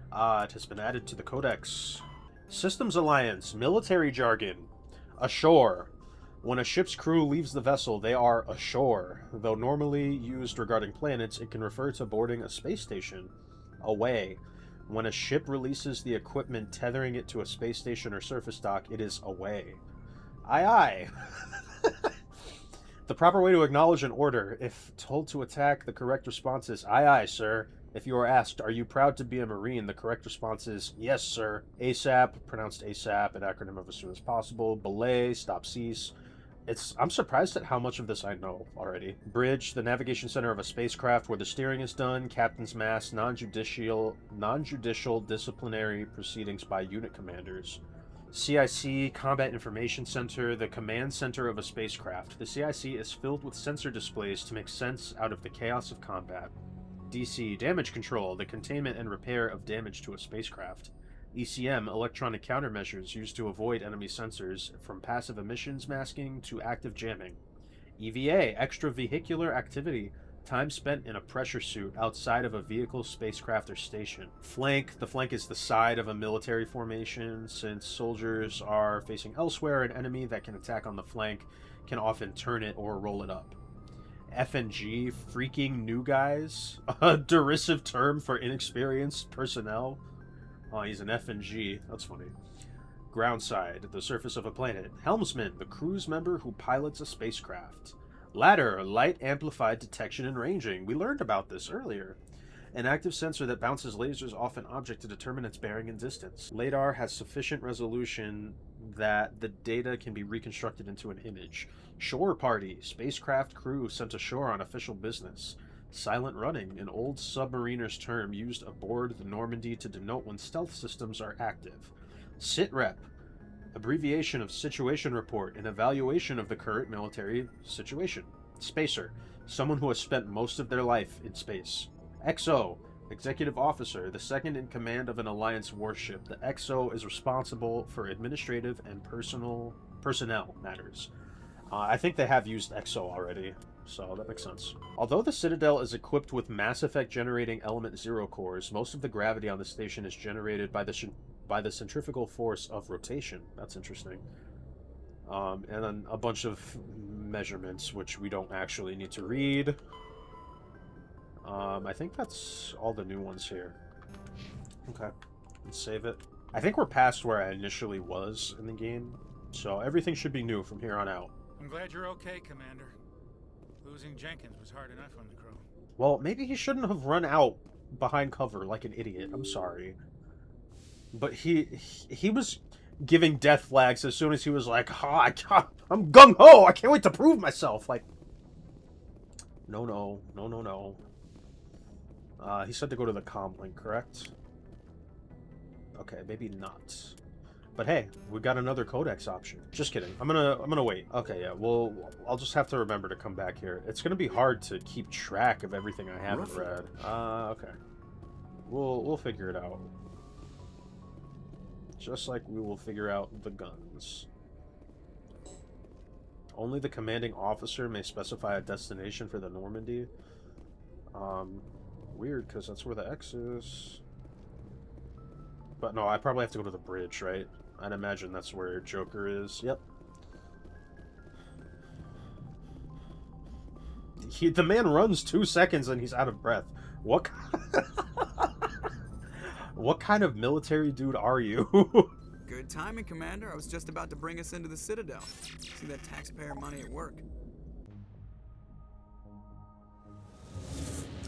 It has been added to the Codex. Systems Alliance, military jargon. Ashore. When a ship's crew leaves the vessel, they are ashore. Though normally used regarding planets, it can refer to boarding a space station. Away. When a ship releases the equipment tethering it to a space station or surface dock, it is away. Aye aye. The proper way to acknowledge an order. If told to attack, the correct response is, aye aye, sir. If you are asked, are you proud to be a Marine? The correct response is, yes, sir. ASAP, pronounced ASAP, an acronym of as soon as possible. Belay, stop, cease. I'm surprised at how much of this I know already. Bridge, the navigation center of a spacecraft where the steering is done. Captain's mast, non-judicial disciplinary proceedings by unit commanders. CIC, Combat Information Center, the command center of a spacecraft. The CIC is filled with sensor displays to make sense out of the chaos of combat. DC, Damage Control, the containment and repair of damage to a spacecraft. ECM, electronic countermeasures used to avoid enemy sensors, from passive emissions masking to active jamming. EVA, extravehicular activity, time spent in a pressure suit outside of a vehicle, spacecraft, or station. Flank, the flank is the side of a military formation. Since soldiers are facing elsewhere, an enemy that can attack on the flank can often turn it or roll it up. FNG, freaking new guys, a derisive term for inexperienced personnel. Oh, he's an FNG. That's funny. Groundside, the surface of a planet. Helmsman, the crew's member who pilots a spacecraft. Ladder, light amplified detection and ranging. We learned about this earlier. An active sensor that bounces lasers off an object to determine its bearing and distance. Radar has sufficient resolution that the data can be reconstructed into an image. Shore party, spacecraft crew sent ashore on official business. Silent running, an old submariner's term used aboard the Normandy to denote when stealth systems are active. SITREP, abbreviation of Situation Report, an evaluation of the current military situation. Spacer, someone who has spent most of their life in space. XO, Executive Officer, the second in command of an Alliance warship. The XO is responsible for administrative and personnel matters. I think they have used XO already, so that makes sense. Although the Citadel is equipped with Mass Effect generating element 0 cores, most of the gravity on the station is generated by the centrifugal force of rotation. That's interesting. And then a bunch of measurements, which we don't actually need to read. I think that's all the new ones here. Okay, let's save it. I think we're past where I initially was in the game, so everything should be new from here on out. I'm glad you're okay, Commander. Losing Jenkins was hard enough on the crew. Well, maybe he shouldn't have run out behind cover like an idiot. I'm sorry. But he was giving death flags as soon as he was like, I'm gung-ho! I can't wait to prove myself! Like, no. He said to go to the comm link, correct? Okay, maybe not. But hey, we got another Codex option. Just kidding. I'm gonna wait. Okay, yeah. Well, I'll just have to remember to come back here. It's gonna be hard to keep track of everything I haven't read. Okay. We'll figure it out. Just like we will figure out the guns. Only the commanding officer may specify a destination for the Normandy. Weird, because that's where the X is. But no, I probably have to go to the bridge, right? I'd imagine that's where Joker is. Yep. The man runs 2 seconds and he's out of breath. What? What kind of military dude are you? Good timing, Commander. I was just about to bring us into the Citadel. See that taxpayer money at work.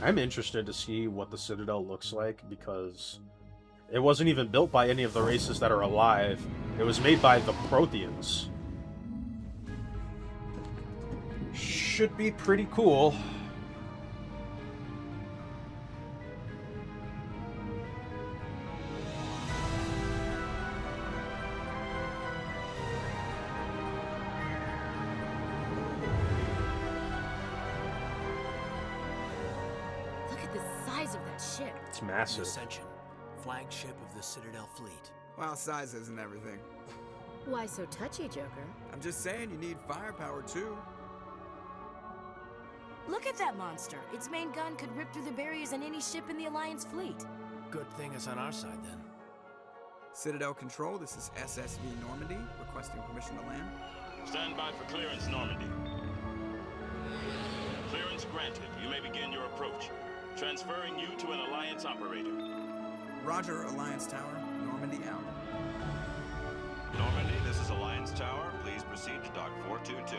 I'm interested to see what the Citadel looks like, because it wasn't even built by any of the races that are alive. It was made by the Protheans. Should be pretty cool. Look at the size of that ship. It's massive. Ascension, flagship of the Citadel fleet. Well, size isn't everything. Why so touchy, Joker? I'm just saying you need firepower, too. Look at that monster. Its main gun could rip through the barriers in any ship in the Alliance fleet. Good thing it's on our side, then. Citadel Control, this is SSV Normandy, requesting permission to land. Stand by for clearance, Normandy. Clearance granted. You may begin your approach. Transferring you to an Alliance operator. Roger, Alliance Tower. Normandy out. Normandy, this is Alliance Tower. Please proceed to Dock 422.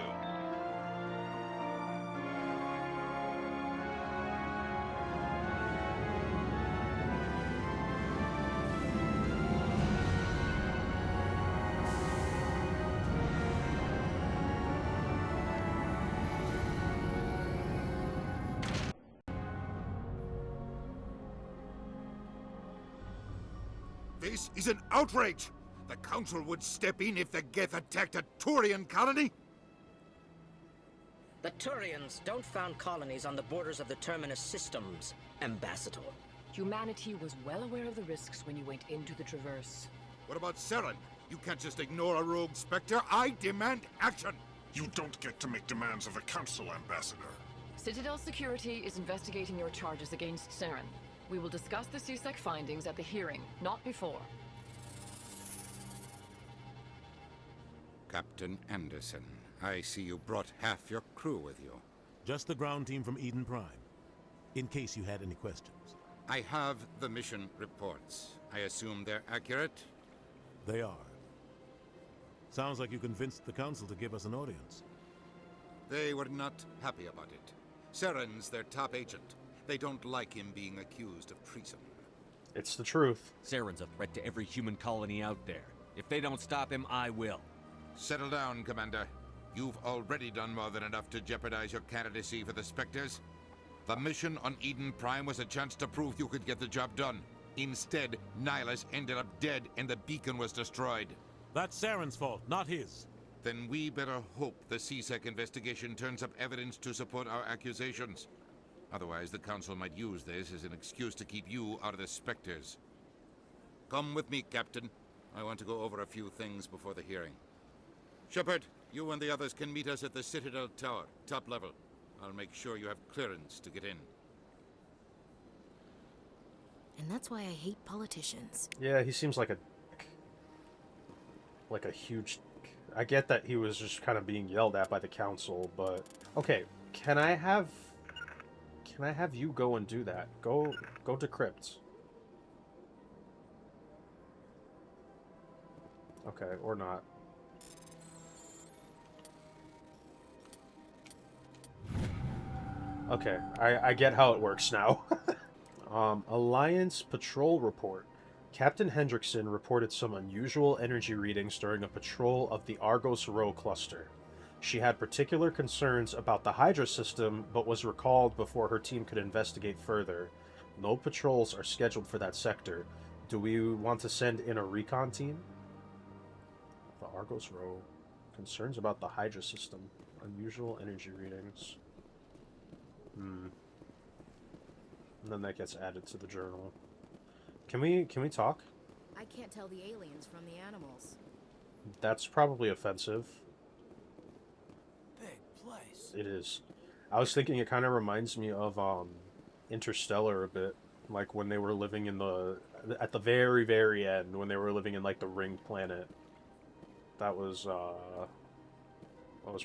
This is an outrage! The Council would step in if the Geth attacked a Turian colony? The Turians don't found colonies on the borders of the Terminus systems, Ambassador. Humanity was well aware of the risks when you went into the Traverse. What about Saren? You can't just ignore a rogue Spectre. I demand action! You don't get to make demands of the Council, Ambassador. Citadel Security is investigating your charges against Saren. We will discuss the CSEC findings at the hearing, not before. Captain Anderson, I see you brought half your crew with you. Just the ground team from Eden Prime, in case you had any questions. I have the mission reports. I assume they're accurate? They are. Sounds like you convinced the Council to give us an audience. They were not happy about it. Saren's their top agent. They don't like him being accused of treason. It's the truth. Saren's a threat to every human colony out there. If they don't stop him, I will. Settle down, Commander. You've already done more than enough to jeopardize your candidacy for the Spectres. The mission on Eden Prime was a chance to prove you could get the job done. Instead, Nihilus ended up dead and the beacon was destroyed. That's Saren's fault, not his. Then we better hope the CSEC investigation turns up evidence to support our accusations. Otherwise, the Council might use this as an excuse to keep you out of the Spectres. Come with me, Captain. I want to go over a few things before the hearing. Shepard, you and the others can meet us at the Citadel Tower, top level. I'll make sure you have clearance to get in. And that's why I hate politicians. Yeah, he seems like a huge... I get that he was just kind of being yelled at by the Council, but... Okay, can I have you go and do that? Go decrypt. Okay, or not. Okay, I get how it works now. Alliance Patrol Report. Captain Hendrickson reported some unusual energy readings during a patrol of the Argos Rho cluster. She had particular concerns about the Hydra system, but was recalled before her team could investigate further. No patrols are scheduled for that sector. Do we want to send in a recon team? The Argos Rho. Concerns about the Hydra system. Unusual energy readings. And then that gets added to the journal. Can we talk? I can't tell the aliens from the animals. That's probably offensive. Big place. It is. I was thinking it kind of reminds me of Interstellar a bit, like when they were living in at the very, very end, when they were living in like the ringed planet. That was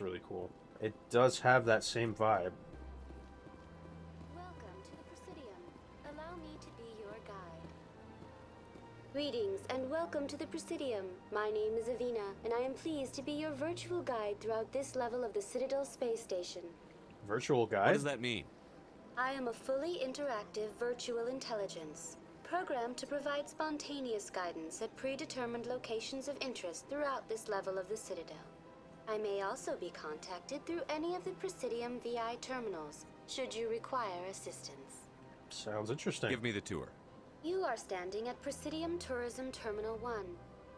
really cool. It does have that same vibe. Welcome to the Presidium. Allow me to be your guide. Greetings and welcome to the Presidium. My name is Avina, and I am pleased to be your virtual guide throughout this level of the Citadel space station. Virtual guide? What does that mean? I am a fully interactive virtual intelligence, programmed to provide spontaneous guidance at predetermined locations of interest throughout this level of the Citadel. I may also be contacted through any of the Presidium VI terminals, should you require assistance. Sounds interesting. Give me the tour. You are standing at Presidium Tourism Terminal 1.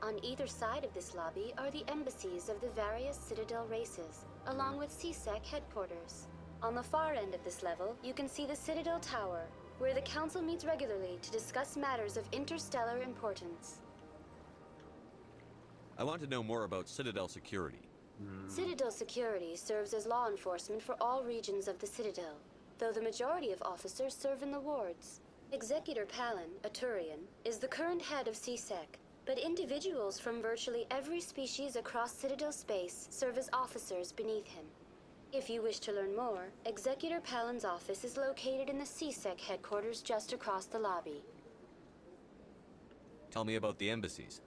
On either side of this lobby are the embassies of the various Citadel races, along with CSEC headquarters. On the far end of this level, you can see the Citadel Tower, where the Council meets regularly to discuss matters of interstellar importance. I want to know more about Citadel security. Citadel security serves as law enforcement for all regions of the Citadel, though the majority of officers serve in the wards. Executor Palin, a Turian, is the current head of CSEC, but individuals from virtually every species across Citadel space serve as officers beneath him. If you wish to learn more, Executor Palin's office is located in the CSEC headquarters just across the lobby. Tell me about the embassies.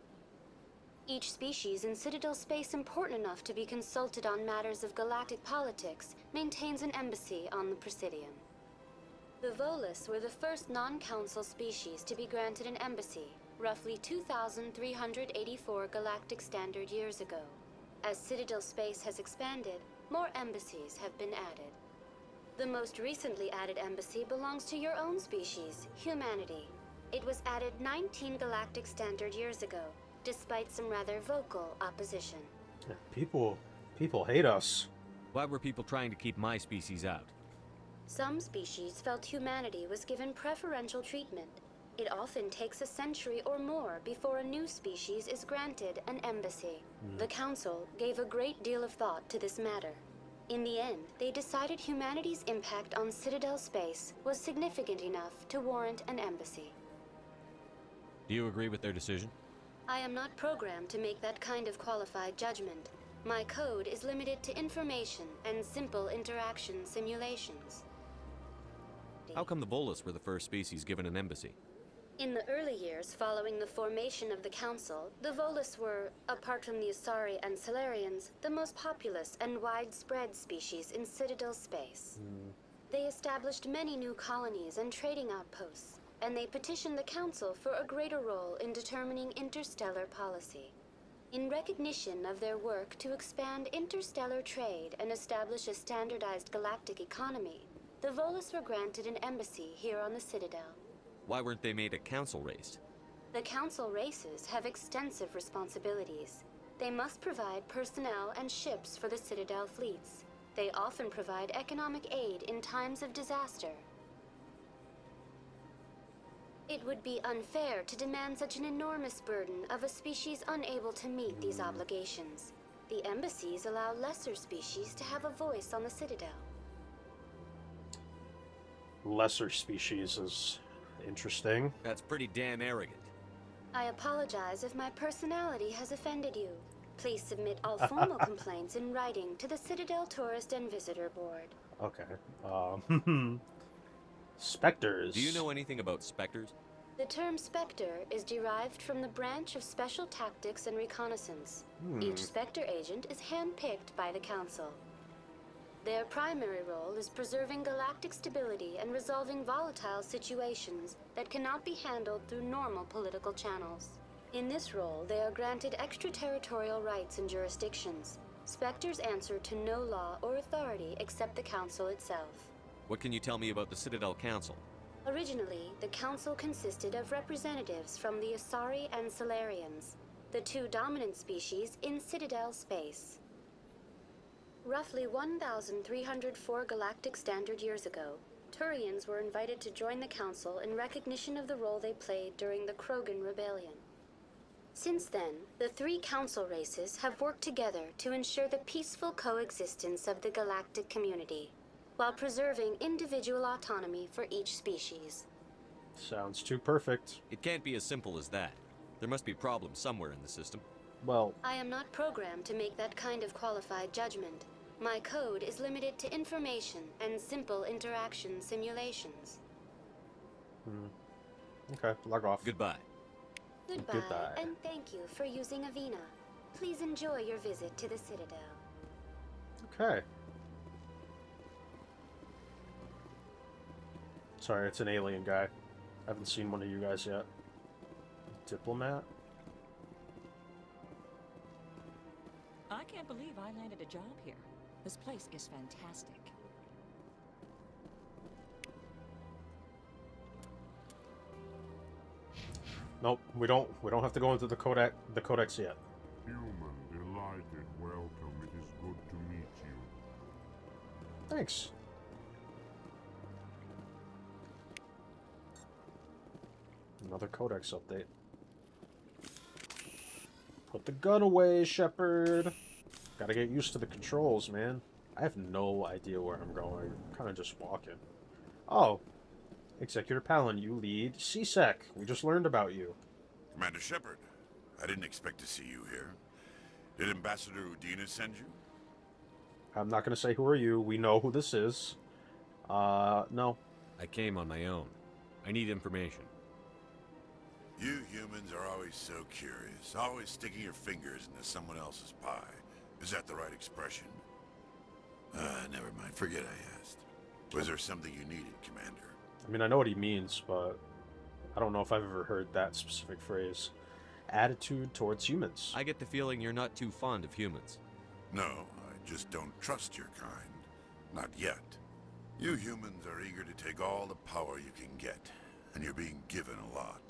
Each species in Citadel space important enough to be consulted on matters of galactic politics maintains an embassy on the Presidium. The Volus were the first non-council species to be granted an embassy, roughly 2,384 galactic standard years ago. As Citadel space has expanded, more embassies have been added. The most recently added embassy belongs to your own species, humanity. It was added 19 galactic standard years ago, despite some rather vocal opposition. People hate us. Why were people trying to keep my species out? Some species felt humanity was given preferential treatment. It often takes a century or more before a new species is granted an embassy. The Council gave a great deal of thought to this matter. In the end, they decided humanity's impact on Citadel space was significant enough to warrant an embassy. Do you agree with their decision? I am not programmed to make that kind of qualified judgment. My code is limited to information and simple interaction simulations. How come the Volus were the first species given an embassy? In the early years following the formation of the Council, the Volus were, apart from the Asari and Solarians, the most populous and widespread species in Citadel space. They established many new colonies and trading outposts, and they petitioned the Council for a greater role in determining interstellar policy. In recognition of their work to expand interstellar trade and establish a standardized galactic economy, the Volus were granted an embassy here on the Citadel. Why weren't they made a council race? The Council races have extensive responsibilities. They must provide personnel and ships for the Citadel fleets. They often provide economic aid in times of disaster. It would be unfair to demand such an enormous burden of a species unable to meet these obligations. The embassies allow lesser species to have a voice on the Citadel. Lesser species is interesting. That's pretty damn arrogant. I apologize if my personality has offended you. Please submit all formal complaints in writing to the Citadel Tourist and Visitor Board. Okay. Specters. Do you know anything about specters? The term Spectre is derived from the branch of Special Tactics and Reconnaissance. Each Spectre agent is handpicked by the Council. Their primary role is preserving galactic stability and resolving volatile situations that cannot be handled through normal political channels. In this role, they are granted extraterritorial rights and jurisdictions. Spectres answer to no law or authority except the Council itself. What can you tell me about the Citadel Council? Originally, the Council consisted of representatives from the Asari and Solarians, the two dominant species in Citadel space. Roughly 1,304 galactic standard years ago, Turians were invited to join the Council in recognition of the role they played during the Krogan Rebellion. Since then, the three Council races have worked together to ensure the peaceful coexistence of the galactic community, while preserving individual autonomy for each species. Sounds too perfect. It can't be as simple as that. There must be problems somewhere in the system. Well, I am not programmed to make that kind of qualified judgment. My code is limited to information and simple interaction simulations. Okay, log off. Goodbye. Goodbye, and thank you for using Avina. Please enjoy your visit to the Citadel. Okay. Sorry, it's an alien guy. I haven't seen one of you guys yet. Diplomat? I can't believe I landed a job here. This place is fantastic. Nope, we don't have to go into the codex yet. Human, delighted, welcome. It is good to meet you. Thanks. Another codex update. Put the gun away, Shepard. Gotta get used to the controls, man. I have no idea where I'm going. I'm kind of just walking. Oh. Executor Palin, you lead CSEC. We just learned about you. Commander Shepard, I didn't expect to see you here. Did Ambassador Udina send you? I'm not going to say who are you. We know who this is. No. I came on my own. I need information. You humans are always so curious, always sticking your fingers into someone else's pie. Is that the right expression? Never mind. Forget I asked. Was there something you needed, Commander? I mean, I know what he means, but I don't know if I've ever heard that specific phrase. Attitude towards humans. I get the feeling you're not too fond of humans. No, I just don't trust your kind. Not yet. You humans are eager to take all the power you can get, and you're being given a lot.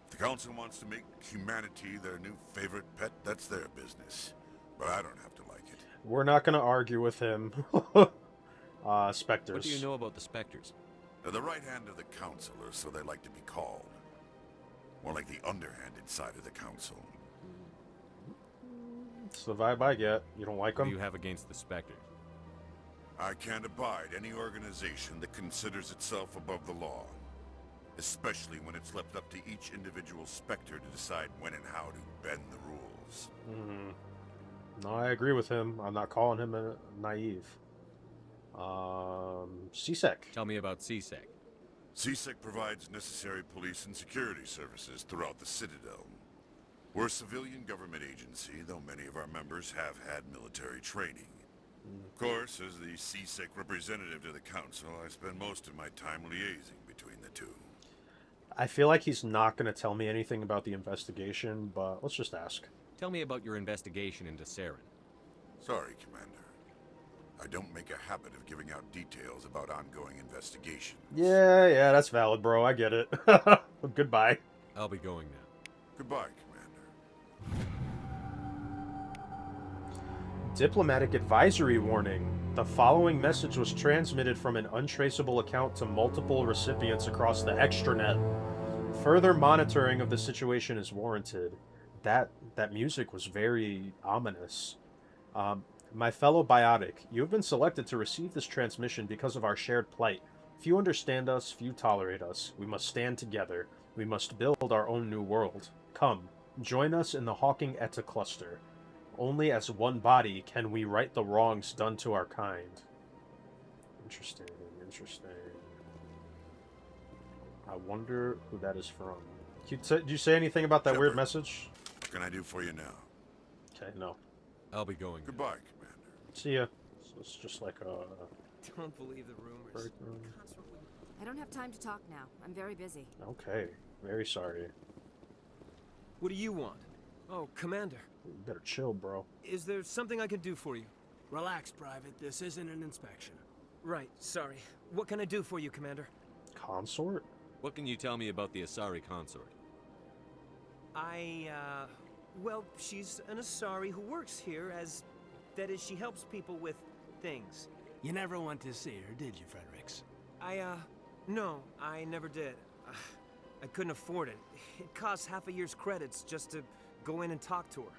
If the Council wants to make humanity their new favorite pet, that's their business. But I don't have to like it. We're not going to argue with him. Spectres. What do you know about the Spectres? They're the right hand of the Council, or so they like to be called. More like the underhanded side of the Council. It's the vibe I get. You don't like What them? do you have against the Spectres? I can't abide any organization that considers itself above the law. Especially when it's left up to each individual Spectre to decide when and how to bend the rules. No, I agree with him. I'm not calling him a naive. CSEC. Tell me about CSEC. CSEC provides necessary police and security services throughout the Citadel. We're a civilian government agency, though many of our members have had military training. Of course, as the CSEC representative to the Council, I spend most of my time liaising between the two. I feel like he's not going to tell me anything about the investigation, but let's just ask. Tell me about your investigation into Saren. Sorry, Commander. I don't make a habit of giving out details about ongoing investigations. Yeah, that's valid, bro. I get it. Goodbye. I'll be going now. Goodbye, Commander. Diplomatic advisory warning. The following message was transmitted from an untraceable account to multiple recipients across the extranet. Further monitoring of the situation is warranted. That music was very ominous. My fellow biotic, you have been selected to receive this transmission because of our shared plight. Few understand us, few tolerate us. We must stand together. We must build our own new world. Come, join us in the Hawking Etta cluster. Only as one body can we right the wrongs done to our kind. Interesting. I wonder who that is from. Did you say anything about that Shepard, weird message? What can I do for you now? Okay, no. I'll be going. Goodbye, Commander. See ya. So it's just like a... Don't believe the rumors. I don't have time to talk now. I'm very busy. Okay. Very sorry. What do you want? Oh, Commander. You better chill, bro. Is there something I can do for you? Relax, Private. This isn't an inspection. Right, sorry. What can I do for you, Commander? Consort? What can you tell me about the Asari consort? Well, she's an Asari who works here as... That is, she helps people with things. You never went to see her, did you, Fredericks? No, I never did. I couldn't afford it. It costs half a year's credits just to go in and talk to her.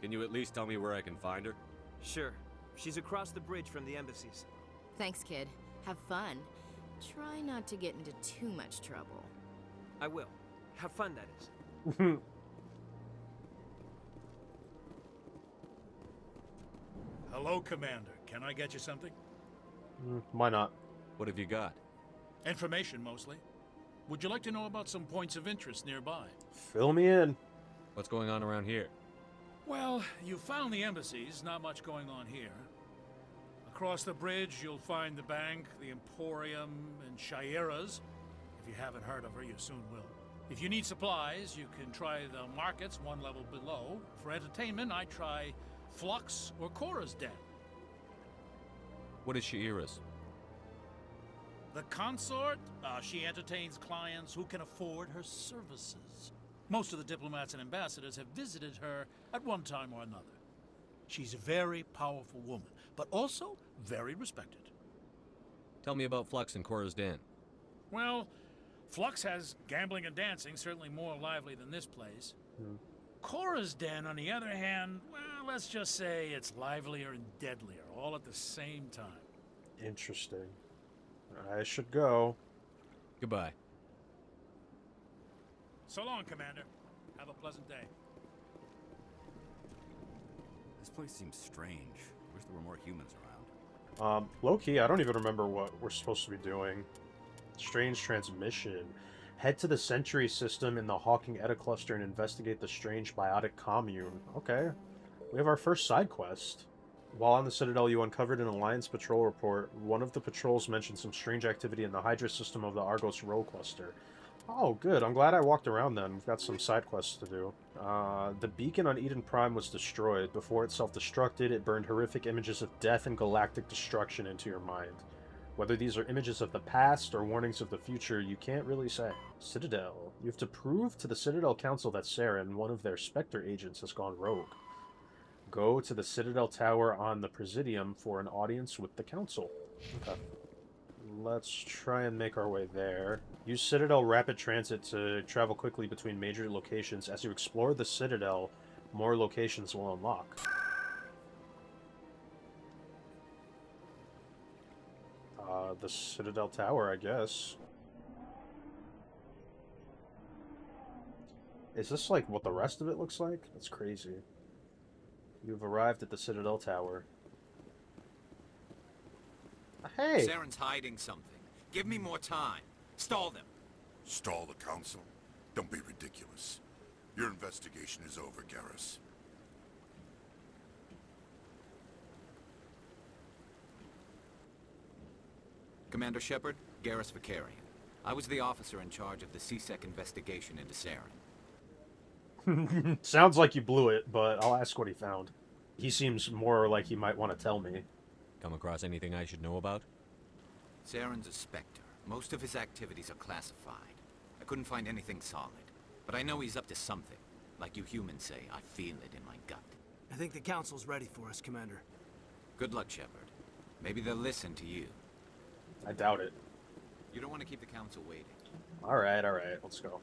Can you at least tell me where I can find her? Sure. She's across the bridge from the embassies. Thanks, kid. Have fun. Try not to get into too much trouble. I will. Have fun, that is. Hello, Commander. Can I get you something? Why not? What have you got? Information, mostly. Would you like to know about some points of interest nearby? Fill me in. What's going on around here? Well, you found the embassies. Not much going on here. Across the bridge, you'll find the bank, the Emporium, and Shaira's. If you haven't heard of her, you soon will. If you need supplies, you can try the markets one level below. For entertainment, I try Flux or Cora's Den. What is Shaira's? The consort, she entertains clients who can afford her services. Most of the diplomats and ambassadors have visited her at one time or another. She's a very powerful woman, but also very respected. Tell me about Flux and Cora's Den. Well, Flux has gambling and dancing, certainly more lively than this place. Cora's den, on the other hand, well, let's just say it's livelier and deadlier all at the same time. Interesting. I should go. Goodbye. So long, Commander. Have a pleasant day. This place seems strange. Wish there were more humans around. Low-key, I don't even remember what we're supposed to be doing. Strange transmission. Head to the Sentry system in the Hawking Eta cluster and investigate the strange biotic commune. Okay. We have our first side quest. While on the Citadel, you uncovered an Alliance patrol report. One of the patrols mentioned some strange activity in the Hydra system of the Argos Rho cluster. Oh, good. I'm glad I walked around then. We've got some side quests to do. The beacon on Eden Prime was destroyed. Before it self-destructed, it burned horrific images of death and galactic destruction into your mind. Whether these are images of the past or warnings of the future, you can't really say. Citadel. You have to prove to the Citadel Council that Saren, one of their Spectre agents, has gone rogue. Go to the Citadel Tower on the Presidium for an audience with the Council. Okay. Let's try and make our way there. Use Citadel Rapid Transit to travel quickly between major locations. As you explore the Citadel, more locations will unlock. The Citadel Tower, I guess. Is this like what the rest of it looks like? That's crazy. You've arrived at the Citadel Tower. Hey! Saren's hiding something. Give me more time. Stall them. Stall the council? Don't be ridiculous. Your investigation is over, Garrus. Commander Shepard, Garrus Vicarian. I was the officer in charge of the CSEC investigation into Saren. Sounds like you blew it, but I'll ask what he found. He seems more like he might want to tell me. Come across anything I should know about? Saren's a Spectre. Most of his activities are classified. I couldn't find anything solid. But I know he's up to something. Like you humans say, I feel it in my gut. I think the Council's ready for us, Commander. Good luck, Shepard. Maybe they'll listen to you. I doubt it. You don't want to keep the Council waiting. Alright, let's go.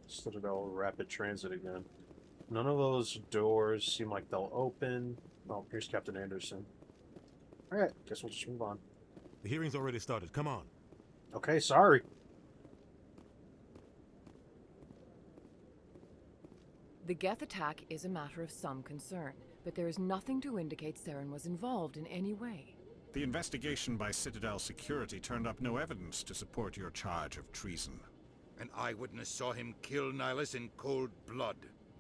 Citadel Rapid Transit again. None of those doors seem like they'll open. Oh, here's Captain Anderson. Alright, guess we'll just move on. The hearing's already started. Come on. Okay, sorry. The Geth attack is a matter of some concern, but there is nothing to indicate Saren was involved in any way. The investigation by Citadel Security turned up no evidence to support your charge of treason. An eyewitness saw him kill Nihilus in cold blood.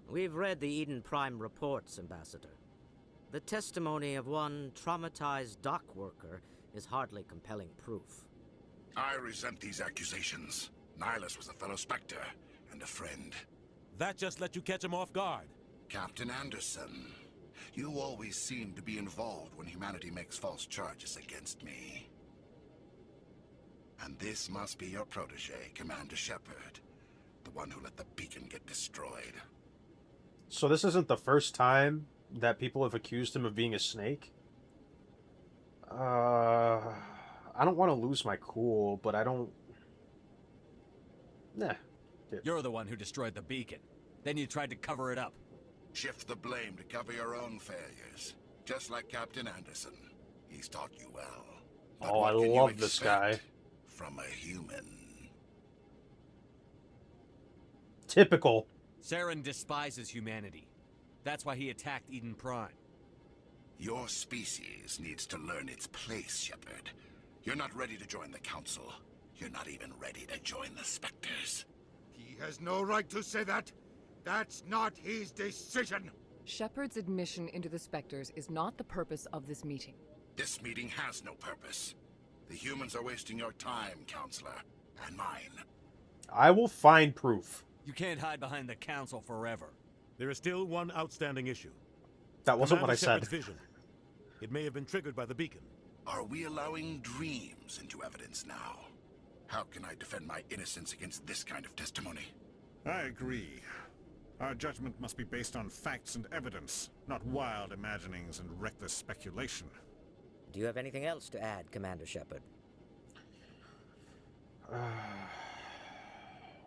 We've read the Eden Prime reports, Ambassador. The testimony of one traumatized dock worker is hardly compelling proof. I resent these accusations. Nihilus was a fellow Spectre and a friend. That just let you catch him off guard. Captain Anderson, you always seem to be involved when humanity makes false charges against me. And this must be your protege, Commander Shepard, the one who let the beacon get destroyed. So this isn't the first time that people have accused him of being a snake? I don't want to lose my cool, but I don't... Nah. You're the one who destroyed the beacon. Then you tried to cover it up. Shift the blame to cover your own failures. Just like Captain Anderson. He's taught you well. But oh, I love this guy. From a human. Typical. Saren despises humanity. That's why he attacked Eden Prime. Your species needs to learn its place, Shepard. You're not ready to join the Council. You're not even ready to join the Spectres. He has no right to say that. That's not his decision. Shepard's admission into the Spectres is not the purpose of this meeting. This meeting has no purpose. The humans are wasting your time, Counselor, and mine. I will find proof. You can't hide behind the Council forever. There is still one outstanding issue. That wasn't what I Shepard's said. Vision. It may have been triggered by the beacon. Are we allowing dreams into evidence now? How can I defend my innocence against this kind of testimony? I agree. Our judgment must be based on facts and evidence, not wild imaginings and reckless speculation. Do you have anything else to add, Commander Shepard?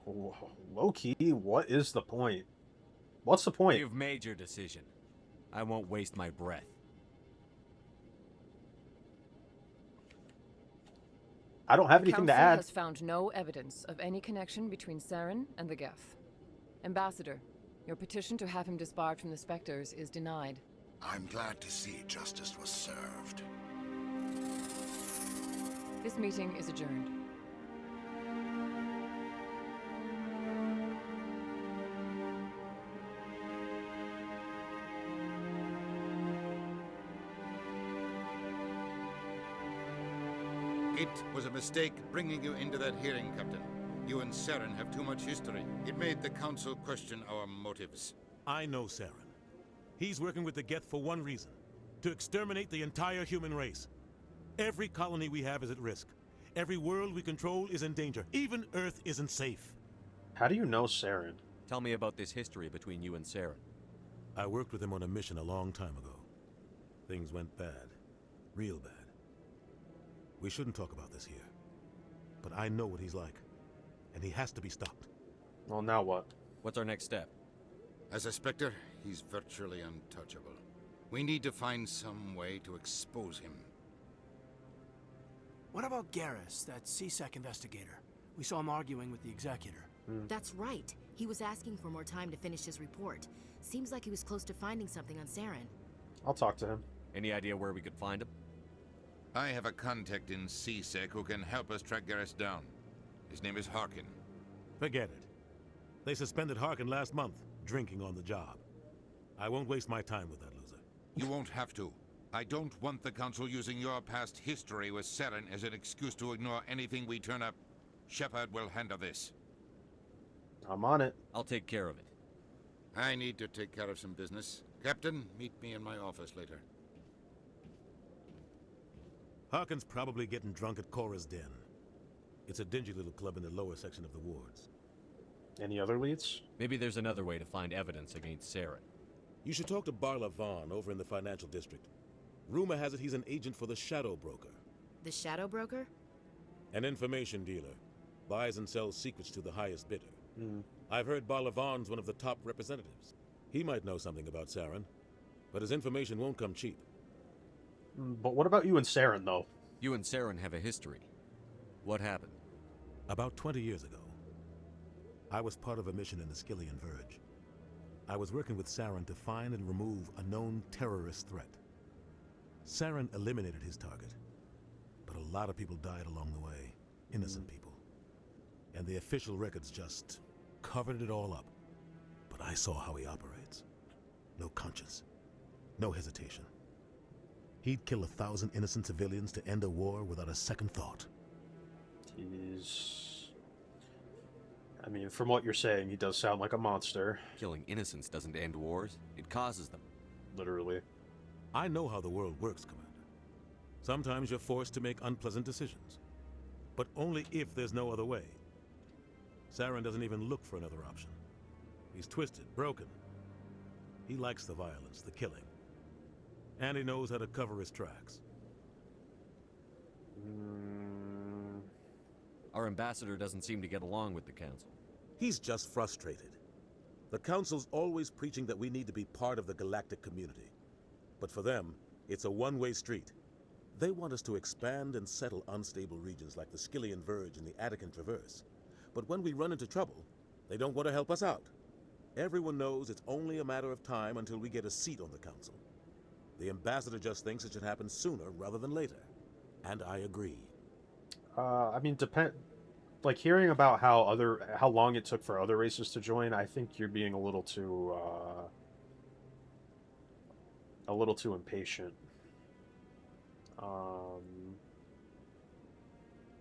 Low-key, what is the point? What's the point? You've made your decision. I won't waste my breath. I don't have anything to Council add. has found no evidence of any connection between Saren and the Geth. Ambassador, your petition to have him disbarred from the Spectres is denied. I'm glad to see justice was served. This meeting is adjourned. It was a mistake bringing you into that hearing, Captain. You and Saren have too much history. It made the Council question our motives. I know Saren. He's working with the Geth for one reason. To exterminate the entire human race. Every colony we have is at risk. Every world we control is in danger. Even Earth isn't safe. How do you know Saren? Tell me about this history between you and Saren. I worked with him on a mission a long time ago. Things went bad. Real bad. We shouldn't talk about this here. But I know what he's like. And he has to be stopped. Well, now what? What's our next step? As a Spectre, he's virtually untouchable. We need to find some way to expose him. What about Garrus, that CSEC investigator? We saw him arguing with the Executor. That's right. He was asking for more time to finish his report. Seems like he was close to finding something on Saren. I'll talk to him. Any idea where we could find him? I have a contact in CSEC who can help us track Garrus down. His name is Harkin. Forget it. They suspended Harkin last month, drinking on the job. I won't waste my time with that loser. You won't have to. I don't want the Council using your past history with Saren as an excuse to ignore anything we turn up. Shepard will handle this. I'm on it. I'll take care of it. I need to take care of some business. Captain, meet me in my office later. Harkin's probably getting drunk at Cora's Den. It's a dingy little club in the lower section of the wards. Any other leads? Maybe there's another way to find evidence against Saren. You should talk to Barla Vaughn over in the financial district. Rumor has it he's an agent for the Shadow Broker. The Shadow Broker? An information dealer. Buys and sells secrets to the highest bidder. I've heard Barla Vaughn's one of the top representatives. He might know something about Saren, but his information won't come cheap. But what about you and Saren, though? You and Saren have a history. What happened? About 20 years ago, I was part of a mission in the Skillian Verge. I was working with Saren to find and remove a known terrorist threat. Saren eliminated his target, but a lot of people died along the way. Innocent people. And the official records just covered it all up. But I saw how he operates. No conscience. No hesitation. He'd kill 1,000 innocent civilians to end a war without a second thought. I mean, from what you're saying, he does sound like a monster. Killing innocents doesn't end wars. It causes them. Literally. I know how the world works, Commander. Sometimes you're forced to make unpleasant decisions. But only if there's no other way. Saren doesn't even look for another option. He's twisted, broken. He likes the violence, the killing. And he knows how to cover his tracks. Our ambassador doesn't seem to get along with the Council. He's just frustrated. The Council's always preaching that we need to be part of the galactic community. But for them, it's a one-way street. They want us to expand and settle unstable regions like the Skillian Verge and the Attican Traverse. But when we run into trouble, they don't want to help us out. Everyone knows it's only a matter of time until we get a seat on the Council. The ambassador just thinks it should happen sooner rather than later. And I agree. I mean, like hearing about how long it took for other races to join, I think you're being a little too impatient.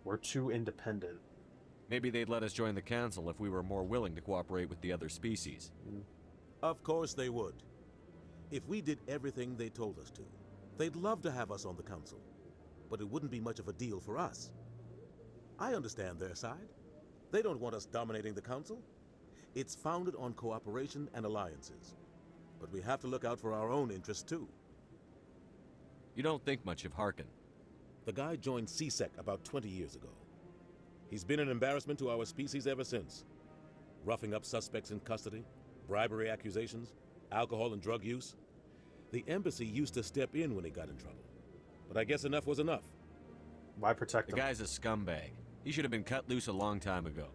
We're too independent. Maybe they'd let us join the Council if we were more willing to cooperate with the other species. Of course they would. If we did everything they told us to, they'd love to have us on the Council. But it wouldn't be much of a deal for us. I understand their side. They don't want us dominating the Council. It's founded on cooperation and alliances. But we have to look out for our own interests, too. You don't think much of Harkin. The guy joined CSEC about 20 years ago. He's been an embarrassment to our species ever since. Roughing up suspects in custody, Bribery accusations, alcohol and drug use. The embassy used to step in when he got in trouble. But I guess enough was enough. Why protect him? The guy's a scumbag. He should have been cut loose a long time ago.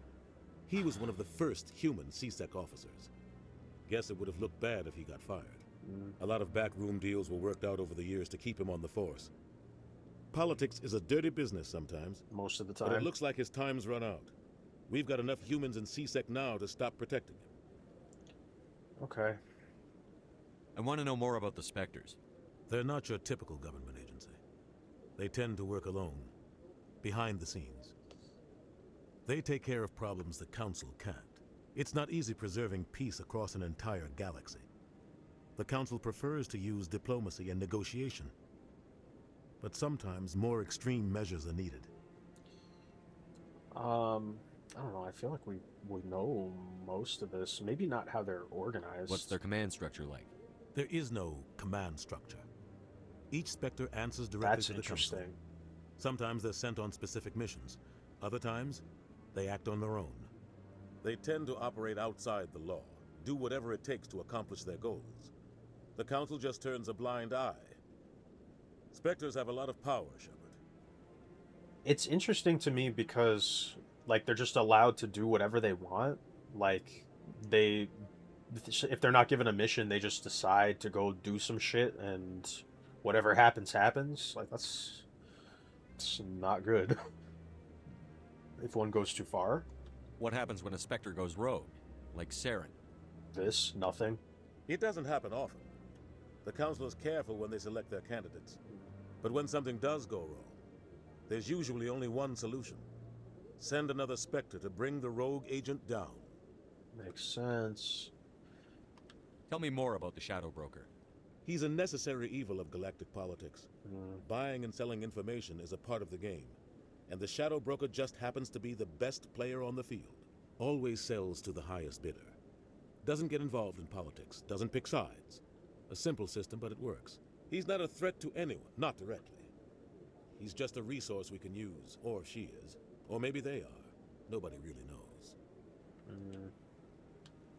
He was one of the first human CSEC officers. Guess it would have looked bad if he got fired. A lot of backroom deals were worked out over the years to keep him on the force. Politics is a dirty business sometimes. Most of the time. But it looks like his time's run out. We've got enough humans in CSEC now to stop protecting him. Okay. I want to know more about the Spectres. They're not your typical government agency. They tend to work alone, behind the scenes. They take care of problems the Council can't. It's not easy preserving peace across an entire galaxy. The Council prefers to use diplomacy and negotiation. But sometimes more extreme measures are needed. I don't know, I feel like we know most of this. Maybe not how they're organized. What's their command structure like? There is no command structure. Each Spectre answers directly to the Council. Sometimes they're sent on specific missions. Other times, they act on their own. They tend to operate outside the law, do whatever it takes to accomplish their goals. The Council just turns a blind eye. Spectres have a lot of power, Shepard. It's interesting to me because, like, they're just allowed to do whatever they want. Like, if they're not given a mission, they just decide to go do some shit, and whatever happens, happens. Like, it's not good. If one goes too far. What happens when a Spectre goes rogue, like Saren? Nothing. It doesn't happen often. The Council is careful when they select their candidates. But when something does go wrong, there's usually only one solution. Send another Spectre to bring the rogue agent down. Makes sense. Tell me more about the Shadow Broker. He's a necessary evil of galactic politics. Buying and selling information is a part of the game. And the Shadow Broker just happens to be the best player on the field. Always sells to the highest bidder. Doesn't get involved in politics. Doesn't pick sides. A simple system, but it works. He's not a threat to anyone, not directly. He's just a resource we can use, or she is. Or maybe they are. Nobody really knows.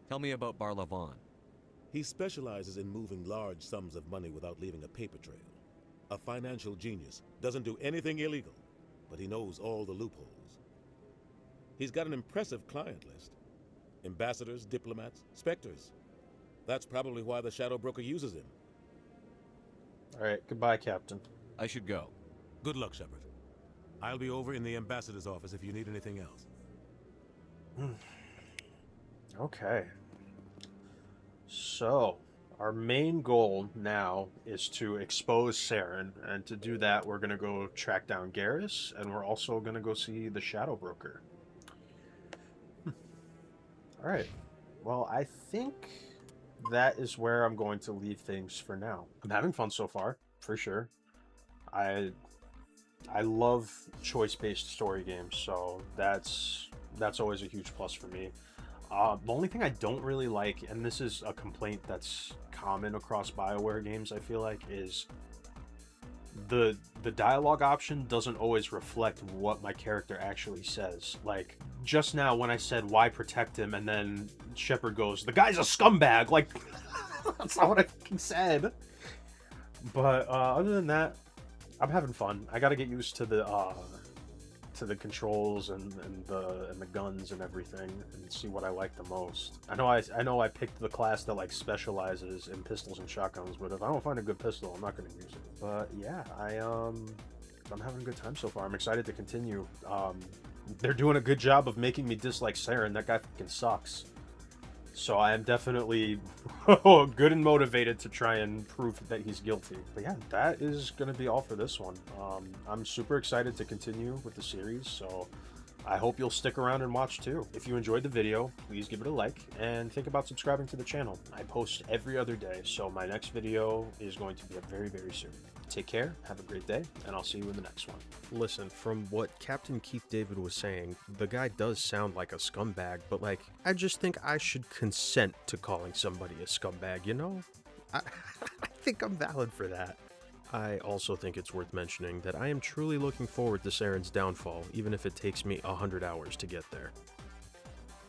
Tell me about Barlavon. He specializes in moving large sums of money without leaving a paper trail. A financial genius. Doesn't do anything illegal, but he knows all the loopholes. He's got an impressive client list. Ambassadors, diplomats, Spectres. That's probably why the Shadow Broker uses him. Alright, goodbye, Captain. I should go. Good luck, Shepard. I'll be over in the ambassador's office if you need anything else. Okay. So, our main goal now is to expose Saren, and to do that, we're going to go track down Garrus, and we're also going to go see the Shadow Broker. Alright. Well, I think that is where I'm going to leave things for now. I'm having fun so far, for sure. I love choice-based story games, so that's always a huge plus for me. The only thing I don't really like, and this is a complaint that's common across BioWare games, I feel like, is the dialogue option doesn't always reflect what my character actually says. Like, just now when I said, why protect him, and then Shepard goes, the guy's a scumbag! Like, that's not what I fucking said. But other than that, I'm having fun. I gotta get used to the controls and the guns and everything, and see what I like the most. I know I picked the class that like specializes in pistols and shotguns, but if I don't find a good pistol, I'm not gonna use it. But yeah, I'm having a good time so far. I'm excited to continue. They're doing a good job of making me dislike Saren. That guy fucking sucks. So I am definitely good and motivated to try and prove that he's guilty. But yeah, that is going to be all for this one. I'm super excited to continue with the series, so I hope you'll stick around and watch too. If you enjoyed the video, please give it a like, and think about subscribing to the channel. I post every other day, so my next video is going to be up very, very soon. Take care, have a great day, and I'll see you in the next one. Listen, from what Captain Keith David was saying, the guy does sound like a scumbag, but like, I just think I should consent to calling somebody a scumbag, you know? I think I'm valid for that. I also think it's worth mentioning that I am truly looking forward to Saren's downfall, even if it takes me 100 hours to get there.